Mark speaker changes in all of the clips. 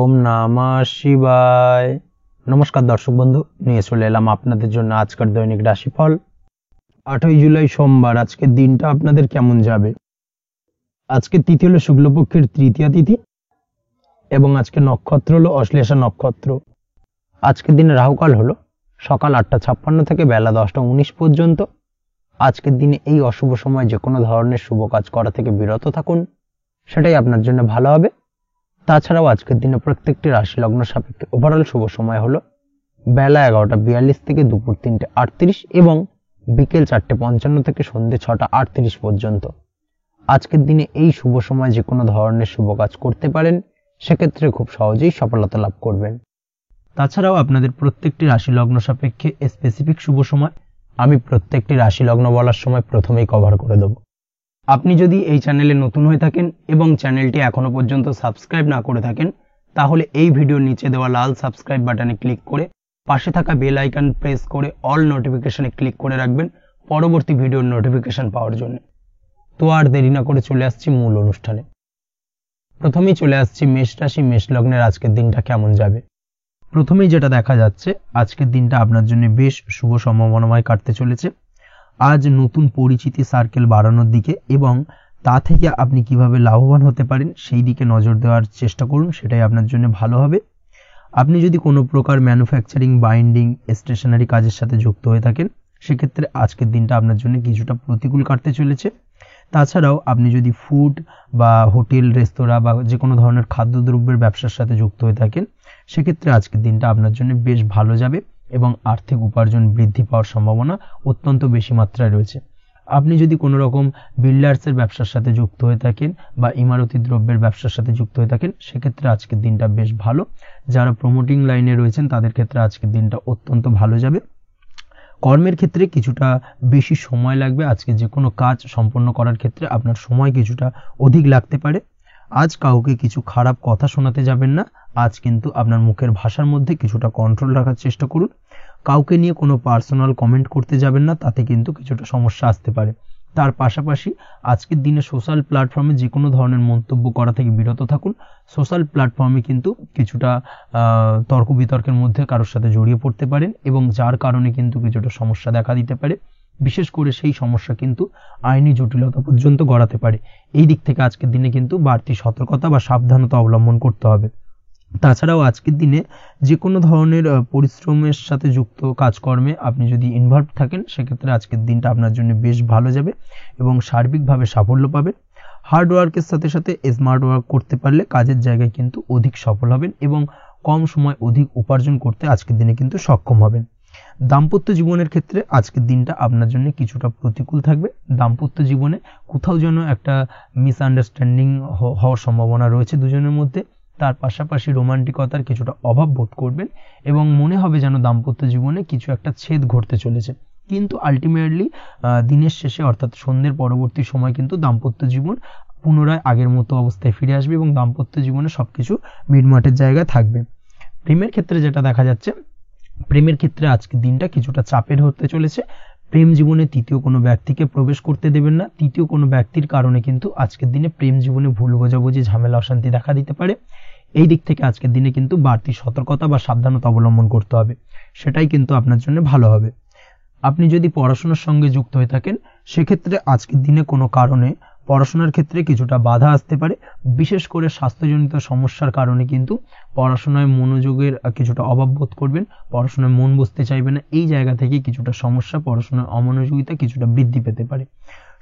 Speaker 1: ওম নমঃ শিবায়। নমস্কার দর্শক বন্ধু, নিয়ে চলে এলাম আপনাদের জন্য আজকের দৈনিক রাশিফল। 8ই জুলাই সোমবার। আজকের দিনটা আপনাদের কেমন যাবে? আজকে তিথি হলো শুক্লপক্ষের তৃতীয়া তিথি এবং আজকে নক্ষত্র হলো অশ্লেষা নক্ষত্র। আজকের দিনে রাহুকাল হলো সকাল 8:56 থেকে বেলা 10:19 পর্যন্ত। আজকের দিনে এই অশুভ সময় যে কোনো ধরনের শুভ কাজ করা থেকে বিরত থাকুন, সেটাই আপনার জন্য ভালো হবে। তাছাড়াও আজকের দিনে প্রত্যেকটি রাশি লগ্ন সাপেক্ষে ওভারঅল শুভ সময় হলো বেলা 11:42 থেকে দুপুর 3:38 এবং বিকেল 4:55 থেকে সন্ধ্যে 6:38 পর্যন্ত। আজকের দিনে এই শুভ সময় যে কোনো ধরনের শুভ কাজ করতে পারেন, সেক্ষেত্রে খুব সহজেই সফলতা লাভ করবেন। তাছাড়াও আপনাদের প্রত্যেকটি রাশি লগ্ন সাপেক্ষে স্পেসিফিক শুভ সময় আমি প্রত্যেকটি রাশি লগ্ন বলার সময় প্রথমেই কভার করে দেব। আপনি যদি এই চ্যানেলে নতুন হয়ে থাকেন এবং চ্যানেলটি এখনো পর্যন্ত সাবস্ক্রাইব না করে থাকেন, তাহলে এই ভিডিওর নিচে দেওয়া লাল সাবস্ক্রাইব বাটনে ক্লিক করে পাশে থাকা বেল আইকন প্রেস করে অল নোটিফিকেশনে ক্লিক করে রাখবেন পরবর্তী ভিডিওর নোটিফিকেশন পাওয়ার জন্য। তো আর দেরি না করে চলে আসছি মূল অনুষ্ঠানে। প্রথমেই চলে আসছি মেষ রাশি, মেষ লগ্নের আজকের দিনটা কেমন যাবে। প্রথমেই যেটা দেখা যাচ্ছে, আজকের দিনটা আপনার জন্য বেশ শুভ সম্ভাবনাময় কাটতে চলেছে। আজ নতুন পরিচিতি সার্কেল বাড়ানোর দিকে এবং তা থেকে আপনি কিভাবে লাভবান হতে পারেন সেই দিকে নজর দেওয়ার চেষ্টা করুন, সেটাই আপনার জন্য ভালো হবে। আপনি যদি কোনো প্রকার ম্যানুফ্যাকচারিং, বাইন্ডিং, স্টেশনারি কাজের সাথে যুক্ত হয়ে থাকেন, সেক্ষেত্রে আজকের দিনটা আপনার জন্য কিছুটা প্রতিকূল কাটতে চলেছে। তাছাড়াও আপনি যদি ফুড বা হোটেল, রেস্তোরাঁ বা যে কোনো ধরনের খাদ্যদ্রব্যের ব্যবসার সাথে যুক্ত হয়ে থাকেন, সেক্ষেত্রে আজকের দিনটা আপনার জন্য বেশ ভালো যাবে এবং আর্থিক উপার্জন বৃদ্ধি পাওয়ার সম্ভাবনা অত্যন্ত বেশি মাত্রায় রয়েছে। আপনি যদি কোনো রকম বিল্ডার্সের ব্যবসার সাথে যুক্ত হয়ে থাকেন বা ইমারতি দ্রব্যের ব্যবসার সাথে যুক্ত হয়ে থাকেন, সেক্ষেত্রে আজকের দিনটা বেশ ভালো। যারা প্রমোটিং লাইনে রয়েছেন তাদের ক্ষেত্রে আজকের দিনটা অত্যন্ত ভালো যাবে। কর্মের ক্ষেত্রে কিছুটা বেশি সময় লাগবে। আজকে যে কোনো কাজ সম্পন্ন করার ক্ষেত্রে আপনার সময় কিছুটা অধিক লাগতে পারে। আজ কাউকে কিছু খারাপ কথা শোনাতে যাবেন না। আজ কিন্তু আপনার মুখের ভাষার মধ্যে কিছুটা কন্ট্রোল রাখার চেষ্টা করুন। কাউকে নিয়ে কোনো পার্সোনাল কমেন্ট করতে যাবেন না, তাতে কিন্তু কিছুটা সমস্যা আসতে পারে। তার পাশাপাশি আজকের দিনে সোশ্যাল প্ল্যাটফর্মে যে কোনো ধরনের মন্তব্য করা থেকে বিরত থাকুন। সোশ্যাল প্ল্যাটফর্মে কিন্তু কিছুটা তর্ক বিতর্কের মধ্যে কারোর সাথে জড়িয়ে পড়তে পারেন এবং যার কারণে কিন্তু কিছুটা সমস্যা দেখা দিতে পারে। বিশেষ করে সেই সমস্যা কিন্তু আইনি জটিলতা পর্যন্ত গড়াতে পারে। এই দিক থেকে আজকের দিনে কিন্তু বাড়তি সতর্কতা বা সাবধানতা অবলম্বন করতে হবে। তাছাড়াও আজকের দিনে যে কোনো ধরনের পরিশ্রমের সাথে যুক্ত কাজকর্মে আপনি যদি ইনভলভ থাকেন, সেক্ষেত্রে আজকের দিনটা আপনার জন্য বেশ ভালো যাবে এবং সার্বিকভাবে সাফল্য পাবেন। হার্ড ওয়ার্কের সাথে সাথে স্মার্ট ওয়ার্ক করতে পারলে কাজের জায়গায় কিন্তু অধিক সফল হবেন এবং কম সময় অধিক উপার্জন করতে আজকের দিনে কিন্তু সক্ষম হবেন। দাম্পত্য জীবনের ক্ষেত্রে আজকের দিনটা আপনার জন্য কিছুটা প্রতিকূল থাকবে। দাম্পত্য জীবনে কোথাও যেন একটা মিসআন্ডারস্ট্যান্ডিং হওয়ার সম্ভাবনা রয়েছে দুজনের মধ্যে। তার পাশাপাশি রোমান্টিকতার কিছুটা অভাব বোধ করবেন এবং মনে হবে যেন দাম্পত্য জীবনে কিছু একটা ছেদ ঘটতে চলেছে। কিন্তু আলটিমেটলি দিনের শেষে অর্থাৎ সন্ধ্যের পরবর্তী সময় কিন্তু দাম্পত্য জীবন পুনরায় আগের মতো অবস্থায় ফিরে আসবে এবং দাম্পত্য জীবনে সবকিছু মিটমাটের জায়গায় থাকবে। প্রেমের ক্ষেত্রে যেটা দেখা যাচ্ছে, প্রেমের ক্ষেত্রে আজকের দিনটা কিছুটা চাপের হতে চলেছে। প্রেম জীবনে তৃতীয় কোনো ব্যক্তিকে প্রবেশ করতে দেবেন না। তৃতীয় কোনো ব্যক্তির কারণে কিন্তু আজকের দিনে প্রেম জীবনে ভুল বোঝাবুঝি, ঝামেলা, অশান্তি দেখা দিতে পারে। এই দিক থেকে আজকের দিনে কিন্তু বাড়তি সতর্কতা বা সাবধানতা অবলম্বন করতে হবে, সেটাই কিন্তু আপনার জন্য ভালো হবে। আপনি যদি পড়াশোনার সঙ্গে যুক্ত হয়ে থাকেন, সেক্ষেত্রে আজকের দিনে কোনো কারণে পড়াশোনার ক্ষেত্রে কিছুটা বাধা আসতে পারে। বিশেষ করে স্বাস্থ্যজনিত সমস্যার কারণে কিন্তু পড়াশোনায় মনোযোগের কিছুটা অভাব বোধ করবেন, পড়াশোনায় মন বসতে চাইবে না। এই জায়গা থেকে কিছুটা সমস্যা, পড়াশোনার অমনোযোগিতা কিছুটা বৃদ্ধি পেতে পারে।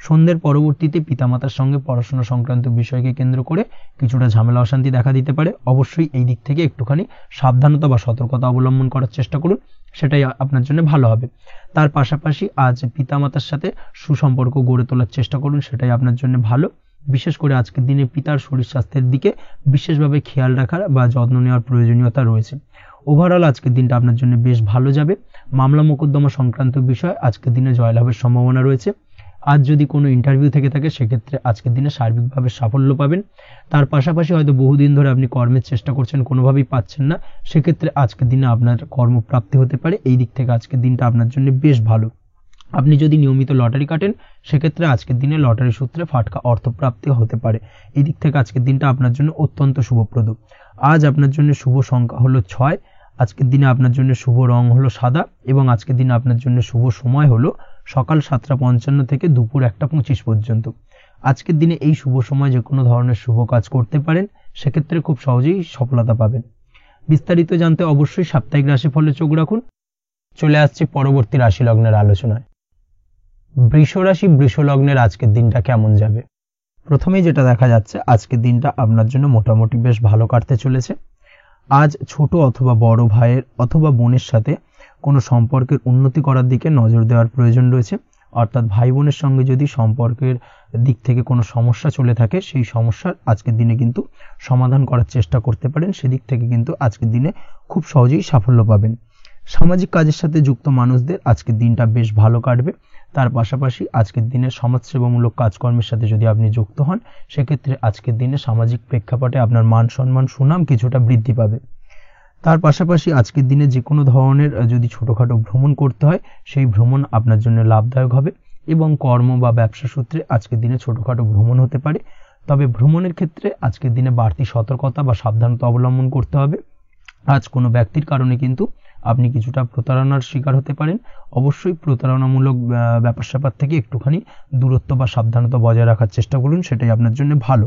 Speaker 1: সন্ধ্যের পরবর্তীতে পিতামাতার সঙ্গে পড়াশোনা সংক্রান্ত বিষয়কে কেন্দ্র করে কিছুটা ঝামেলা, অশান্তি দেখা দিতে পারে। অবশ্যই এই দিক থেকে একটুখানি সাবধানতা বা সতর্কতা অবলম্বন করার চেষ্টা করুন, সেটাই আপনার জন্য ভালো হবে। তার পাশাপাশি আজ পিতামাতার সাথে সুসম্পর্ক গড়ে তোলার চেষ্টা করুন, সেটাই আপনার জন্য ভালো। বিশেষ করে আজকের দিনে পিতার শরীর স্বাস্থ্যের দিকে বিশেষভাবে খেয়াল রাখার বা যত্ন নেওয়ার প্রয়োজনীয়তা রয়েছে। ওভারঅল আজকের দিনটা আপনার জন্য বেশ ভালো যাবে। মামলা মোকদ্দমা সংক্রান্ত বিষয় আজকের দিনে জয়লাভের সম্ভাবনা রয়েছে। আজ যদি কোনো ইন্টারভিউ থেকে থাকে, সেক্ষেত্রে আজকের দিনে সার্বিকভাবে সাফল্য পাবেন। তার পাশাপাশি হয়তো বহুদিন ধরে আপনি কর্মের চেষ্টা করছেন, কোনোভাবেই পাচ্ছেন না, সেক্ষেত্রে আজকের দিনে আপনার কর্মপ্রাপ্তি হতে পারে। এই দিক থেকে আজকের দিনটা আপনার জন্য বেশ ভালো। আপনি যদি নিয়মিত লটারি কাটেন সেক্ষেত্রে আজকের দিনে লটারি সূত্রে ফাটকা অর্থপ্রাপ্তি হতে পারে। এই দিক থেকে আজকের দিনটা আপনার জন্য অত্যন্ত শুভপ্রদ। আজ আপনার জন্য শুভ সংখ্যা হলো 6। আজকের দিনে আপনার জন্য শুভ রং হলো সাদা এবং আজকের দিনে আপনার জন্য শুভ সময় হলো সকাল 7:55 থেকে দুপুর 1:25 পর্যন্ত। আজকের দিনে এই শুভ সময় যে কোনো ধরনের শুভ কাজ করতে পারেন, সেক্ষেত্রে খুব সহজেই সফলতা পাবেন। বিস্তারিত জানতে অবশ্যই সাপ্তাহিক রাশিফলে চোখ রাখুন। চলে আসছি পরবর্তী রাশি লগ্নের আলোচনায়। বৃষ রাশি বৃষ লগ্নের আজকের দিনটা কেমন যাবে? প্রথমেই যেটা দেখা যাচ্ছে, আজকের দিনটা আপনার জন্য মোটামুটি বেশ ভালো কাটতে চলেছে। আজ ছোট অথবা বড় ভাইয়ের অথবা বোনের সাথে কোনো সম্পর্কের উন্নতি করার দিকে নজর দেওয়ার প্রয়োজন রয়েছে। অর্থাৎ ভাই বোনের সঙ্গে যদি সম্পর্কের দিক থেকে কোনো সমস্যা চলে থাকে, সেই সমস্যার আজকের দিনে কিন্তু সমাধান করার চেষ্টা করতে পারেন। সেদিক থেকে কিন্তু আজকের দিনে খুব সহজেই সাফল্য পাবেন। সামাজিক কাজের সাথে যুক্ত মানুষদের আজকের দিনটা বেশ ভালো কাটবে। তার পাশাপাশি আজকের দিনে সমাজসেবামূলক কাজকর্মের সাথে যদি আপনি যুক্ত হন, সেক্ষেত্রে আজকের দিনে সামাজিক প্রেক্ষাপটে আপনার মান সম্মান সুনাম কিছুটা বৃদ্ধি পাবে। তার পাশাপাশি আজকের দিনে যে কোনো ধরনের যদি ছোটোখাটো ভ্রমণ করতে হয়, সেই ভ্রমণ আপনার জন্য লাভদায়ক হবে এবং কর্ম বা ব্যবসা সূত্রে আজকের দিনে ছোটোখাটো ভ্রমণ হতে পারে। তবে ভ্রমণের ক্ষেত্রে আজকের দিনে বাড়তি সতর্কতা বা সাবধানতা অবলম্বন করতে হবে। আজ কোনো ব্যক্তির কারণে কিন্তু আপনি কিছুটা প্রতারণার শিকার হতে পারেন। অবশ্যই প্রতারণামূলক ব্যাপার স্যাপার থেকে একটুখানি দূরত্ব বা সাবধানতা বজায় রাখার চেষ্টা করুন, সেটাই আপনার জন্য ভালো।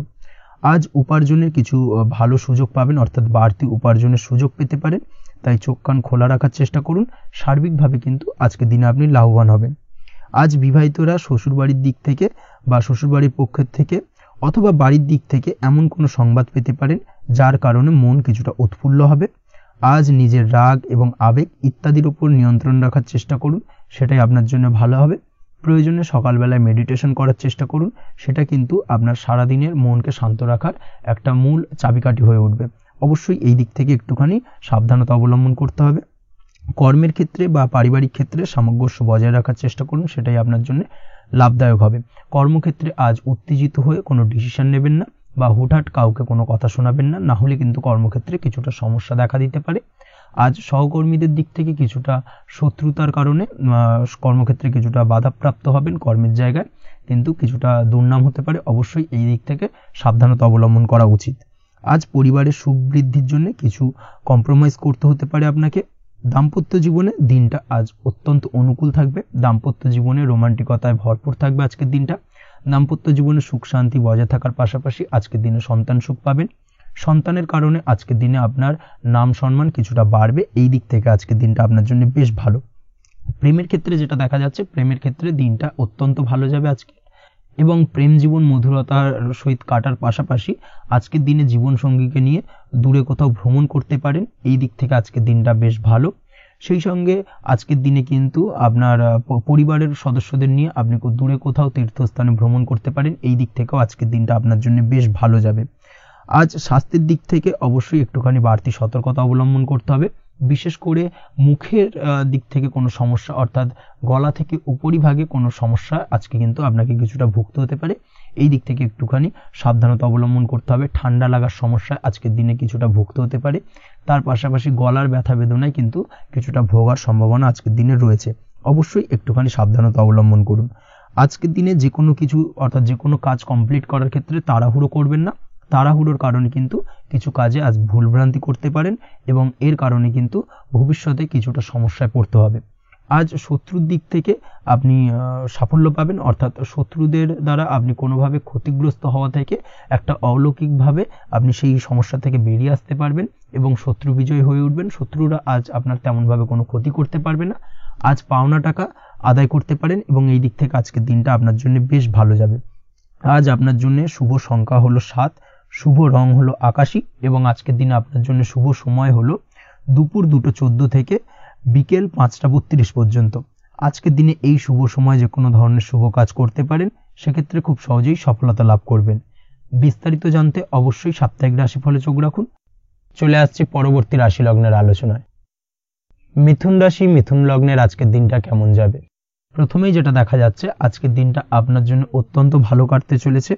Speaker 1: আজ উপার্জনের কিছু ভালো সুযোগ পাবেন, অর্থাৎ বাড়তি উপার্জনের সুযোগ পেতে পারেন। তাই চোখ কান খোলা রাখার চেষ্টা করুন। সার্বিকভাবে কিন্তু আজকের দিনে আপনি লাভবান হবেন। আজ বিবাহিতরা শ্বশুরবাড়ির দিক থেকে বা শ্বশুরবাড়ির পক্ষের থেকে অথবা বাড়ির দিক থেকে এমন কোনো সংবাদ পেতে পারেন যার কারণে মন কিছুটা উৎফুল্ল হবে। আজ নিজের রাগ এবং আবেগ ইত্যাদির উপর নিয়ন্ত্রণ রাখার চেষ্টা করুন, সেটাই আপনার জন্য ভালো হবে। প্রয়োজনে সকালবেলায় মেডিটেশন করার চেষ্টা করুন, সেটা কিন্তু আপনার সারাদিনের মনকে শান্ত রাখার একটা মূল চাবিকাঠি হয়ে উঠবে। অবশ্যই এই দিক থেকে একটুখানি সাবধানতা অবলম্বন করতে হবে। কর্মের ক্ষেত্রে বা পারিবারিক ক্ষেত্রে সামঞ্জস্য বজায় রাখার চেষ্টা করুন, সেটাই আপনার জন্য লাভদায়ক হবে। কর্মক্ষেত্রে আজ উত্তেজিত হয়ে কোনো ডিসিশন নেবেন না বা হুটহাট কাউকে কোনো কথা শোনাবেন না, না হলে কিন্তু কর্মক্ষেত্রে কিছুটা সমস্যা দেখা দিতে পারে। আজ সহকর্মীদের দিক থেকে কিছুটা শত্রুতার কারণে কর্মক্ষেত্রে কিছুটা বাধাপ্রাপ্ত হবেন, কর্মের জায়গায় কিন্তু কিছুটা দুর্নাম হতে পারে। অবশ্যই এই দিক থেকে সাবধানতা অবলম্বন করা উচিত। আজ পরিবারের সুখ বৃদ্ধির জন্য কিছু কম্প্রোমাইজ করতে হতে পারে আপনাকে। দাম্পত্য জীবনে দিনটা আজ অত্যন্ত অনুকূল থাকবে। দাম্পত্য জীবনে রোমান্টিকতায় ভরপুর থাকবে আজকের দিনটা। দাম্পত্য জীবনে সুখ শান্তি বজায় থাকার পাশাপাশি আজকের দিনে সন্তান সুখ পাবেন। সন্তানের কারণে আজকের দিনে আপনার নাম সম্মান কিছুটা বাড়বে। এই দিক থেকে আজকের দিনটা আপনার জন্য বেশ ভালো। প্রেমের ক্ষেত্রে যেটা দেখা যাচ্ছে, প্রেমের ক্ষেত্রে দিনটা অত্যন্ত ভালো যাবে আজকে এবং প্রেম জীবন মধুরতার সহিত কাটার পাশাপাশি আজকের দিনে জীবনসঙ্গীকে নিয়ে দূরে কোথাও ভ্রমণ করতে পারেন। এই দিক থেকে আজকের দিনটা বেশ ভালো। সেই সঙ্গে আজকের দিনে কিন্তু আপনার পরিবারের সদস্যদের নিয়ে আপনি দূরে কোথাও তীর্থস্থানে ভ্রমণ করতে পারেন। এই দিক থেকেও আজকের দিনটা আপনার জন্য বেশ ভালো যাবে। আজ স্বাস্থ্যের দিক থেকে অবশ্যই একটুখানি বাড়তি সতর্কতা অবলম্বন করতে হবে। বিশেষ করে মুখের দিক থেকে কোনো সমস্যা, অর্থাৎ গলা থেকে উপরিভাগে কোনো সমস্যা আজকে কিন্তু আপনাকে কিছুটা ভুগতে হতে পারে। এই দিক থেকে একটুখানি সাবধানতা অবলম্বন করতে হবে। ঠান্ডা লাগার সমস্যা আজকের দিনে কিছুটা ভুগতে হতে পারে। তার পাশাপাশি গলার ব্যথা বেদনায় কিন্তু কিছুটা ভোগার সম্ভাবনা আজকের দিনে রয়েছে। অবশ্যই একটুখানি সাবধানতা অবলম্বন করুন। আজকের দিনে যে কোনো কিছু অর্থাৎ যে কোনো কাজ কমপ্লিট করার ক্ষেত্রে তাড়াহুড়ো করবেন না। তাড়াহুড়োর কারণে কিন্তু কিছু কাজে আজ ভুলভ্রান্তি করতে পারেন এবং এর কারণে কিন্তু ভবিষ্যতে কিছুটা সমস্যায় পড়তে হবে। আজ শত্রুর দিক থেকে আপনি সাফল্য পাবেন, অর্থাৎ শত্রুদের দ্বারা আপনি কোনোভাবে ক্ষতিগ্রস্ত হওয়া থেকে একটা অলৌকিকভাবে আপনি সেই সমস্যা থেকে বেরিয়ে আসতে পারবেন এবং শত্রু বিজয় হয়ে উঠবেন। শত্রুরা আজ আপনার তেমনভাবে কোনো ক্ষতি করতে পারবে না। আজ পাওনা টাকা আদায় করতে পারেন এবং এই দিক থেকে আজকের দিনটা আপনার জন্য বেশ ভালো যাবে। আজ আপনার জন্য শুভ সংখ্যা হলো 7, শুভ রং হলো আকাশী এবং আজকের দিনে আপনার জন্য শুভ সময় হলো দুপুর 2:14 থেকে বিকেল 5:32 পর্যন্ত। আজকের দিনে এই শুভ সময় যে কোনো ধরনের শুভ কাজ করতে পারেন, সেক্ষেত্রে খুব সহজেই সফলতা লাভ করবেন। বিস্তারিত জানতে অবশ্যই সাপ্তাহিক রাশিফলে চোখ রাখুন। চলে আসছি পরবর্তী রাশি লগ্নের আলোচনায়। মিথুন রাশি মিথুন লগ্নের আজকের দিনটা কেমন যাবে? প্রথমেই যেটা দেখা যাচ্ছে, আজকের দিনটা আপনার জন্য অত্যন্ত ভালো কাটতে চলেছে।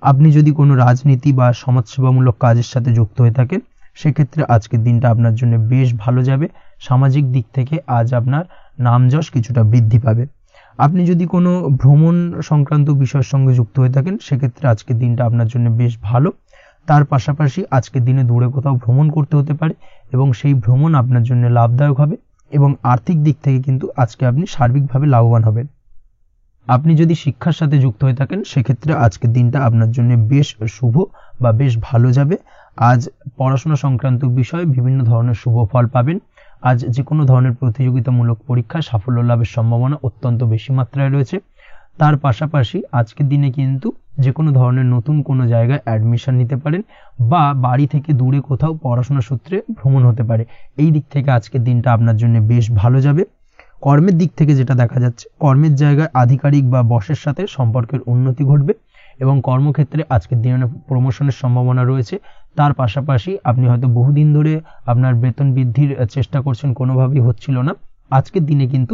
Speaker 1: আপনি যদি কোনো রাজনীতি বা সমাজসেবামূলক কাজের সাথে যুক্ত হয়ে থাকেন, সেক্ষেত্রে আজকের দিনটা আপনার জন্য বেশ ভালো যাবে। সামাজিক দিক থেকে আজ আপনার নাম যশ কিছুটা বৃদ্ধি পাবে। আপনি যদি কোনো ভ্রমণ সংক্রান্ত বিষয়ের সঙ্গে যুক্ত হয়ে থাকেন সেক্ষেত্রে আজকের দিনটা আপনার জন্য বেশ ভালো। তার পাশাপাশি আজকের দিনে দূরে কোথাও ভ্রমণ করতে হতে পারে এবং সেই ভ্রমণ আপনার জন্য লাভদায়ক হবে এবং আর্থিক দিক থেকে কিন্তু আজকে আপনি সার্বিকভাবে লাভবান হবেন। আপনি যদি শিক্ষার সাথে যুক্ত হয়ে থাকেন সেক্ষেত্রে আজকের দিনটা আপনার জন্য বেশ শুভ বা বেশ ভালো যাবে। আজ পড়াশোনা সংক্রান্ত বিষয়ে বিভিন্ন ধরনের শুভ ফল পাবেন। আজ যে কোনো ধরনের প্রতিযোগিতামূলক পরীক্ষায় সাফল্য লাভের সম্ভাবনা অত্যন্ত বেশি মাত্রায় রয়েছে। তার পাশাপাশি আজকের দিনে কিন্তু যে কোনো ধরনের নতুন কোনো জায়গায় অ্যাডমিশন নিতে পারেন বা বাড়ি থেকে দূরে কোথাও পড়াশোনা সূত্রে ভ্রমণ হতে পারে। এই দিক থেকে আজকের দিনটা আপনার জন্য বেশ ভালো যাবে। কর্মের দিক থেকে যেটা দেখা যাচ্ছে, কর্মের জায়গায় আধিকারিক বা বসের সাথে সম্পর্কের উন্নতি ঘটবে এবং কর্মক্ষেত্রে আজকের দিনে প্রমোশনের সম্ভাবনা রয়েছে। তার পাশাপাশি আপনি হয়তো বহুদিন ধরে আপনার বেতন বৃদ্ধির চেষ্টা করছেন, কোনোভাবেই হচ্ছিল না, আজকের দিনে কিন্তু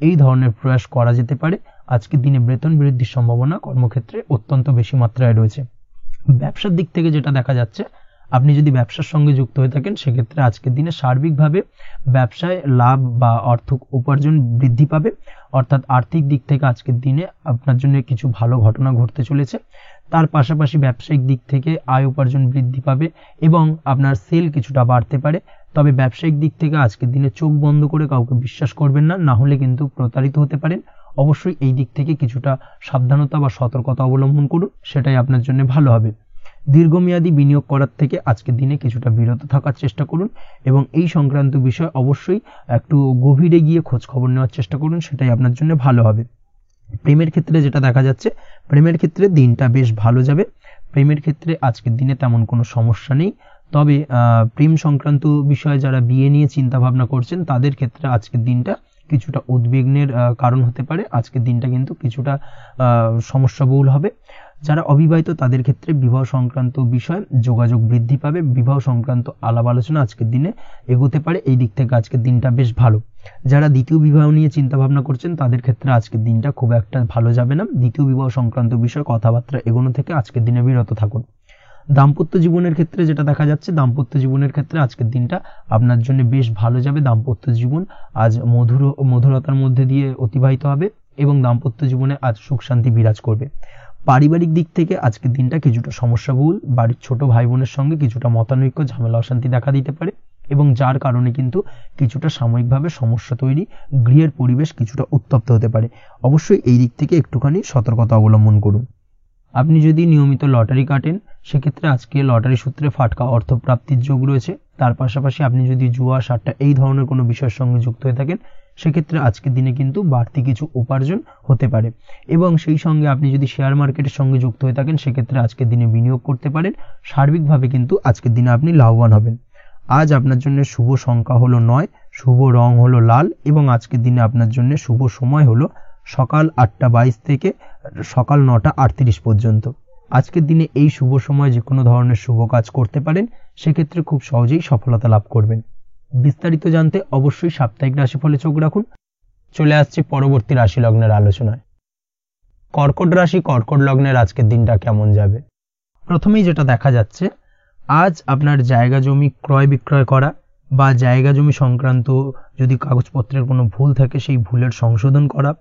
Speaker 1: এই ধরনের প্রয়াস করা যেতে পারে। আজকের দিনে বেতন বৃদ্ধির সম্ভাবনা কর্মক্ষেত্রে অত্যন্ত বেশি মাত্রায় রয়েছে। ব্যবসার দিক থেকে যেটা দেখা যাচ্ছে, আপনি যদি ব্যবসার সঙ্গে যুক্ত হয়ে থাকেন সেক্ষেত্রে আজকের দিনে সার্বিকভাবে ব্যবসায় লাভ বা অর্থ উপার্জন বৃদ্ধি পাবে, অর্থাৎ আর্থিক দিক থেকে আজকের দিনে আপনার জন্য কিছু ভালো ঘটনা ঘটতে চলেছে। তার পাশাপাশি ব্যবসায়িক দিক থেকে আয় উপার্জন বৃদ্ধি পাবে এবং আপনার সেল কিছুটা বাড়তে পারে। তবে ব্যবসায়িক দিক থেকে আজকের দিনে চোখ বন্ধ করে কাউকে বিশ্বাস করবেন না, না হলে কিন্তু প্রতারিত হতে পারেন। অবশ্যই এই দিক থেকে কিছুটা সাবধানতা বা সতর্কতা অবলম্বন করুন, সেটাই আপনার জন্য ভালো হবে। দীর্ঘমেয়াদী বিনিয়োগ করার থেকে আজকের দিনে কিছুটা বিরত থাকার চেষ্টা করুন এবং এই সংক্রান্ত বিষয় অবশ্যই একটু গভীরে গিয়ে খোঁজ খবর নেওয়ার চেষ্টা করুন, সেটাই আপনার জন্য ভালো হবে। প্রেমের ক্ষেত্রে যেটা দেখা যাচ্ছে, প্রেমের ক্ষেত্রে দিনটা বেশ ভালো যাবে। প্রেমের ক্ষেত্রে আজকের দিনে তেমন কোনো সমস্যা নেই। তবে প্রেম সংক্রান্ত বিষয়ে যারা বিয়ে নিয়ে চিন্তা ভাবনা করছেন তাদের ক্ষেত্রে আজকের দিনটা কিছুটা উদ্বিগ্নের কারণ হতে পারে। আজকের দিনটা কিন্তু কিছুটা সমস্যাবহুল হবে। যারা অবিবাহিত তাদের ক্ষেত্রে বিবাহ সংক্রান্ত বিষয় যোগাযোগ বৃদ্ধি পাবে, বিবাহ সংক্রান্ত আলাপ আলোচনা আজকের দিনে এগোতে পারে। এই দিক থেকে আজকের দিনটা বেশ ভালো। যারা দ্বিতীয় বিবাহ নিয়ে চিন্তা ভাবনা করছেন তাদের ক্ষেত্রে আজকের দিনটা খুব একটা ভালো যাবে না। দ্বিতীয় বিবাহ সংক্রান্ত বিষয় কথাবার্তা এগোনো থেকে আজকের দিনে বিরত থাকুন। দাম্পত্য জীবনের ক্ষেত্রে যেটা দেখা যাচ্ছে, দাম্পত্য জীবনের ক্ষেত্রে আজকের দিনটা আপনার জন্য বেশ ভালো যাবে। দাম্পত্য জীবন আজ মধুরতার মধ্যে দিয়ে অতিবাহিত হবে এবং দাম্পত্য জীবনে আজ সুখ শান্তি বিরাজ করবে। পারিবারিক দিক থেকে আজকের দিনটা কিছুটা সমস্যাবহুল। বাড়ির ছোট ভাই বোনের সঙ্গে কিছুটা মতানৈক্য, ঝামেলা অশান্তি দেখা দিতে পারে এবং যার কারণে কিন্তু কিছুটা সাময়িকভাবে সমস্যা তৈরি, গৃহের পরিবেশ কিছুটা উত্তপ্ত হতে পারে। অবশ্যই এই দিক থেকে একটুখানি সতর্কতা অবলম্বন করুন। আপনি যদি নিয়মিত লটারি কাটেন সেক্ষেত্রে আজকে লটারি সূত্রে ফাটকা অর্থপ্রাপ্তির যোগ রয়েছে। তার পাশাপাশি আপনি যদি জুয়া, সাট্টা এই ধরনের কোনো বিষয়ের সঙ্গে যুক্ত হয়ে থাকেন সেক্ষেত্রে আজকের দিনে কিন্তু বাড়তি কিছু উপার্জন হতে পারে এবং সেই সঙ্গে আপনি যদি শেয়ার মার্কেটের সঙ্গে যুক্ত হয়ে থাকেন সেক্ষেত্রে আজকের দিনে বিনিয়োগ করতে পারেন। সার্বিকভাবে কিন্তু আজকের দিনে আপনি লাভবান হবেন। আজ আপনার জন্য শুভ সংখ্যা হলো 9, শুভ রং হলো লাল এবং আজকের দিনে আপনার জন্য শুভ সময় হলো সকাল 8:22 থেকে সকাল 9:38 পর্যন্ত। আজকের দিনে এই শুভ সময় যে কোনো ধরনের শুভ কাজ করতে পারেন, সেক্ষেত্রে খুব সহজেই সফলতা লাভ করবেন। বিস্তারিত জানতে অবশ্যই সাপ্তাহিক রাশিফলে চোখ রাখুন। চলে আসছে পরবর্তী রাশি লগ্নের আলোচনায়। কর্কট রাশি, কর্কট লগ্নের আজকের দিনটা কেমন যাবে? প্রথমেই যেটা দেখা যাচ্ছে, আজ আপনার জায়গা জমি ক্রয় বিক্রয় করা বা জায়গা জমি সংক্রান্ত যদি কাগজপত্রের কোনো ভুল থাকে সেই ভুলের সংশোধন করা,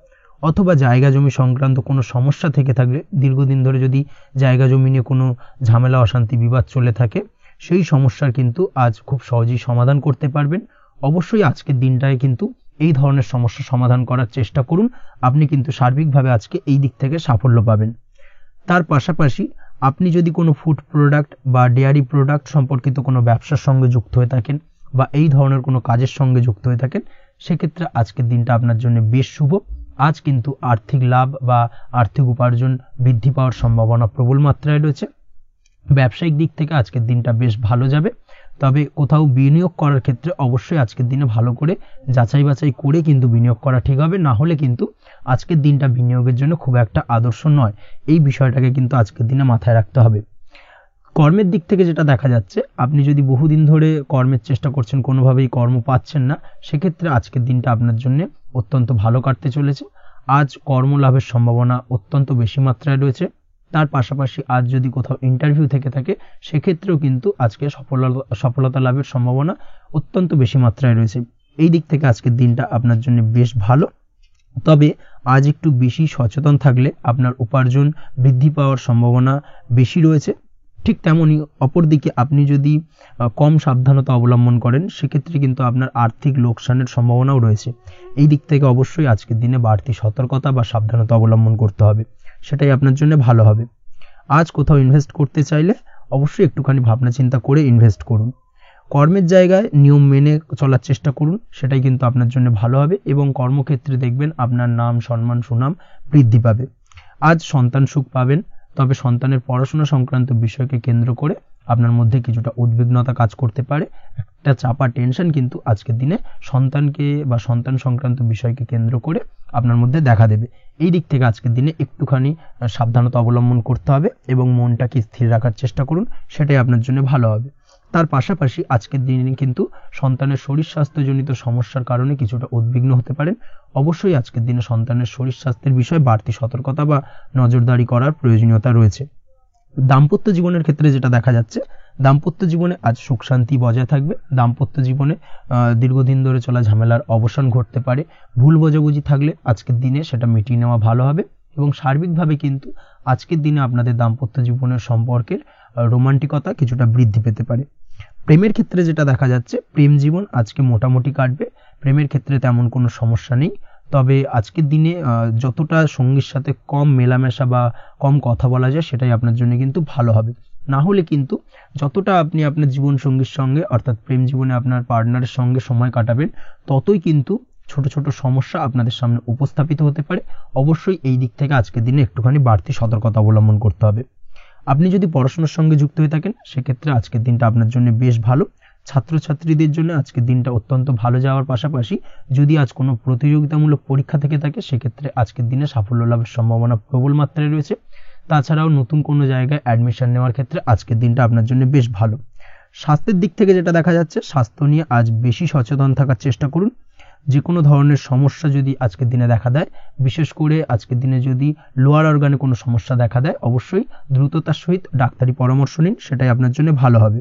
Speaker 1: অথবা জায়গা জমি সংক্রান্ত কোনো সমস্যা থেকে থাকলে, দীর্ঘদিন ধরে যদি জায়গা জমি নিয়ে কোনো ঝামেলা অশান্তি বিবাদ চলে থাকে, সেই সমস্যার কিন্তু আজ খুব সহজেই সমাধান করতে পারবেন। অবশ্যই আজকের দিনটায় কিন্তু এই ধরনের সমস্যা সমাধান করার চেষ্টা করুন, আপনি কিন্তু সার্বিকভাবে আজকে এই দিক থেকে সাফল্য পাবেন। তার পাশাপাশি আপনি যদি কোনো ফুড প্রোডাক্ট বা ডেয়ারি প্রোডাক্ট সম্পর্কিত কোনো ব্যবসার সঙ্গে যুক্ত হয়ে থাকেন বা এই ধরনের কোনো কাজের সঙ্গে যুক্ত হয়ে থাকেন সেক্ষেত্রে আজকের দিনটা আপনার জন্য বেশ শুভ। আজ কিন্তু আর্থিক লাভ বা আর্থিক উপার্জন বৃদ্ধি পাওয়ার সম্ভাবনা প্রবল মাত্রায় রয়েছে। ব্যবসায়িক দিক থেকে আজকের দিনটা বেশ ভালো যাবে। তবে কোথাও বিনিয়োগ করার ক্ষেত্রে অবশ্যই আজকের দিনে ভালো করে যাচাই বাছাই করে কিন্তু বিনিয়োগ করা ঠিক হবে, না হলে কিন্তু আজকের দিনটা বিনিয়োগের জন্য খুব একটা আদর্শ নয়। এই বিষয়টাকে কিন্তু আজকের দিনে মাথায় রাখতে হবে। কর্মের দিক থেকে যেটা দেখা যাচ্ছে, আপনি যদি বহুদিন ধরে কর্মের চেষ্টা করছেন, কোনোভাবেই কর্ম পাচ্ছেন না, সেক্ষেত্রে আজকের দিনটা আপনার জন্য অত্যন্ত ভালো কাটতে চলেছে। আজ কর্মলাভের সম্ভাবনা অত্যন্ত বেশি মাত্রায় রয়েছে। তার পাশাপাশি আজ যদি কোথাও ইন্টারভিউ থেকে থাকে সেক্ষেত্রেও কিন্তু আজকে সফলতা লাভের সম্ভাবনা অত্যন্ত বেশি মাত্রায় রয়েছে। এই দিক থেকে আজকের দিনটা আপনার জন্য বেশ ভালো। তবে আজ একটু বেশি সচেতন থাকলে আপনার উপার্জন বৃদ্ধি পাওয়ার সম্ভাবনা বেশি রয়েছে। ঠিক তেমনি অপরদিকে আপনি যদি কম সাবধানতা অবলম্বন করেন সেক্ষেত্রে কিন্তু আপনার আর্থিক লোকসানের সম্ভাবনাও রয়েছে। এই দিক থেকে অবশ্যই আজকের দিনে বাড়তি সতর্কতা বা সাবধানতা অবলম্বন করতে হবে, সেটাই আপনার জন্য ভালো হবে। আজ কোথাও ইনভেস্ট করতে চাইলে অবশ্যই একটুখানি ভাবনা চিন্তা করে ইনভেস্ট করুন। কর্মের জায়গায় নিয়ম মেনে চলার চেষ্টা করুন, সেটাই কিন্তু আপনার জন্য ভালো হবে এবং কর্মক্ষেত্রে দেখবেন আপনার নাম সম্মান সুনাম বৃদ্ধি পাবে। আজ সন্তান সুখ পাবেন, তবে সন্তানের পড়াশোনা সংক্রান্ত বিষয়কে কেন্দ্র করে আপনার মধ্যে কিছুটা উদ্বিগ্নতা কাজ করতে পারে। একটা চাপা টেনশন কিন্তু আজকের দিনে সন্তানকে বা সন্তান সংক্রান্ত বিষয়কে কেন্দ্র করে আপনার মধ্যে দেখা দেবে। এই দিক থেকে আজকের দিনে একটুখানি সাবধানতা অবলম্বন করতে হবে এবং মনটাকে স্থির রাখার চেষ্টা করুন, সেটাই আপনার জন্য ভালো হবে। তার পাশাপাশি আজকের দিনে কিন্তু সন্তানের শরীর স্বাস্থ্যজনিত সমস্যার কারণে কিছুটা উদ্বিগ্ন হতে পারেন। অবশ্যই আজকের দিনে সন্তানের শরীর স্বাস্থ্যের বিষয়ে বাড়তি সতর্কতা বা নজরদারি করার প্রয়োজনীয়তা রয়েছে। দাম্পত্য জীবনের ক্ষেত্রে যেটা দেখা যাচ্ছে, দাম্পত্য জীবনে আজ সুখ শান্তি বজায় থাকবে। দাম্পত্য জীবনে দীর্ঘদিন ধরে চলা ঝামেলার অবসান ঘটতে পারে। ভুল বোঝাবুঝি থাকলে আজকের দিনে সেটা মিটিয়ে নেওয়া ভালো হবে এবং সার্বিকভাবে কিন্তু আজকের দিনে আপনাদের দাম্পত্য জীবনের সম্পর্কের রোমান্টিকতা কিছুটা বৃদ্ধি পেতে পারে। প্রেমের ক্ষেত্রে যেটা দেখা যাচ্ছে, প্রেম জীবন আজকে মোটামুটি কাটবে। প্রেমের ক্ষেত্রে তেমন কোনো সমস্যা নেই, তবে আজকের দিনে যতটা সঙ্গীর সাথে কম মেলামেশা বা কম কথা বলা যায় সেটাই আপনার জন্য কিন্তু ভালো হবে। না হলে কিন্তু যতটা আপনি আপনার জীবন সঙ্গীর সঙ্গে অর্থাৎ প্রেম জীবনে আপনার পার্টনারের সঙ্গে সময় কাটাবেন, ততই কিন্তু ছোট ছোট সমস্যা আপনাদের সামনে উপস্থাপিত হতে পারে। অবশ্যই এই দিক থেকে আজকের দিনে একটুখানি বাড়তি সতর্কতা অবলম্বন করতে হবে। আপনি যদি পড়াশোনার সঙ্গে যুক্ত হয়ে থাকেন সেক্ষেত্রে আজকের দিনটা আপনার জন্য বেশ ভালো। ছাত্রছাত্রীদের জন্য আজকের দিনটা অত্যন্ত ভালো যাওয়ার পাশাপাশি যদি আজ কোনো প্রতিযোগিতামূলক পরীক্ষা থেকে থাকে সেক্ষেত্রে আজকের দিনে সাফল্য লাভের সম্ভাবনা প্রবল মাত্রায় রয়েছে। তাছাড়াও নতুন কোনো জায়গায় অ্যাডমিশন নেওয়ার ক্ষেত্রে আজকের দিনটা আপনার জন্য বেশ ভালো। স্বাস্থ্যের দিক থেকে যেটা দেখা যাচ্ছে, স্বাস্থ্য নিয়ে আজ বেশি সচেতন থাকার চেষ্টা করুন। যে কোনো ধরনের সমস্যা যদি আজকের দিনে দেখা দেয়, বিশেষ করে আজকের দিনে যদি লোয়ার অর্গানে কোনো সমস্যা দেখা দেয়, অবশ্যই দ্রুততার সহিত ডাক্তারি পরামর্শ নিন, সেটাই আপনার জন্য ভালো হবে।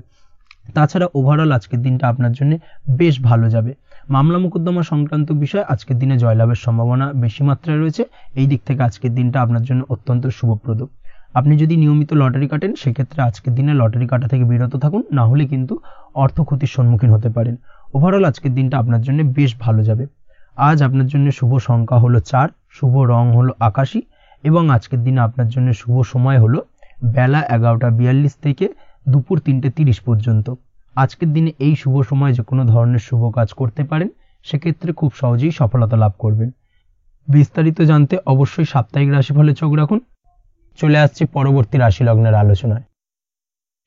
Speaker 1: তাছাড়া ওভারঅল আজকের দিনটা আপনার জন্য বেশ ভালো যাবে। মামলা মোকদ্দমা সংক্রান্ত বিষয় আজকের দিনে জয়লাভের সম্ভাবনা বেশি মাত্রায় রয়েছে। এই দিক থেকে আজকের দিনটা আপনার জন্য অত্যন্ত শুভপ্রদ। আপনি যদি নিয়মিত লটারি কাটেন সেক্ষেত্রে আজকের দিনে লটারি কাটা থেকে বিরত থাকুন, না হলে কিন্তু অর্থ ক্ষতির সম্মুখীন হতে পারেন। ওভারঅল আজকের দিনটা আপনার জন্য বেশ ভালো যাবে। আজ আপনার জন্য শুভ সংখ্যা হলো 4, শুভ রং হলো আকাশী এবং আজকের দিনে আপনার জন্য শুভ সময় হলো বেলা 11:42 থেকে দুপুর 3:30 পর্যন্ত। আজকের দিনে এই শুভ সময় যে কোনো ধরনের শুভ কাজ করতে পারেন, সেক্ষেত্রে খুব সহজেই সফলতা লাভ করবেন। বিস্তারিত জানতে অবশ্যই সাপ্তাহিক রাশিফলে চোখ রাখুন। চলে আসছি পরবর্তী রাশি লগ্নের আলোচনায়।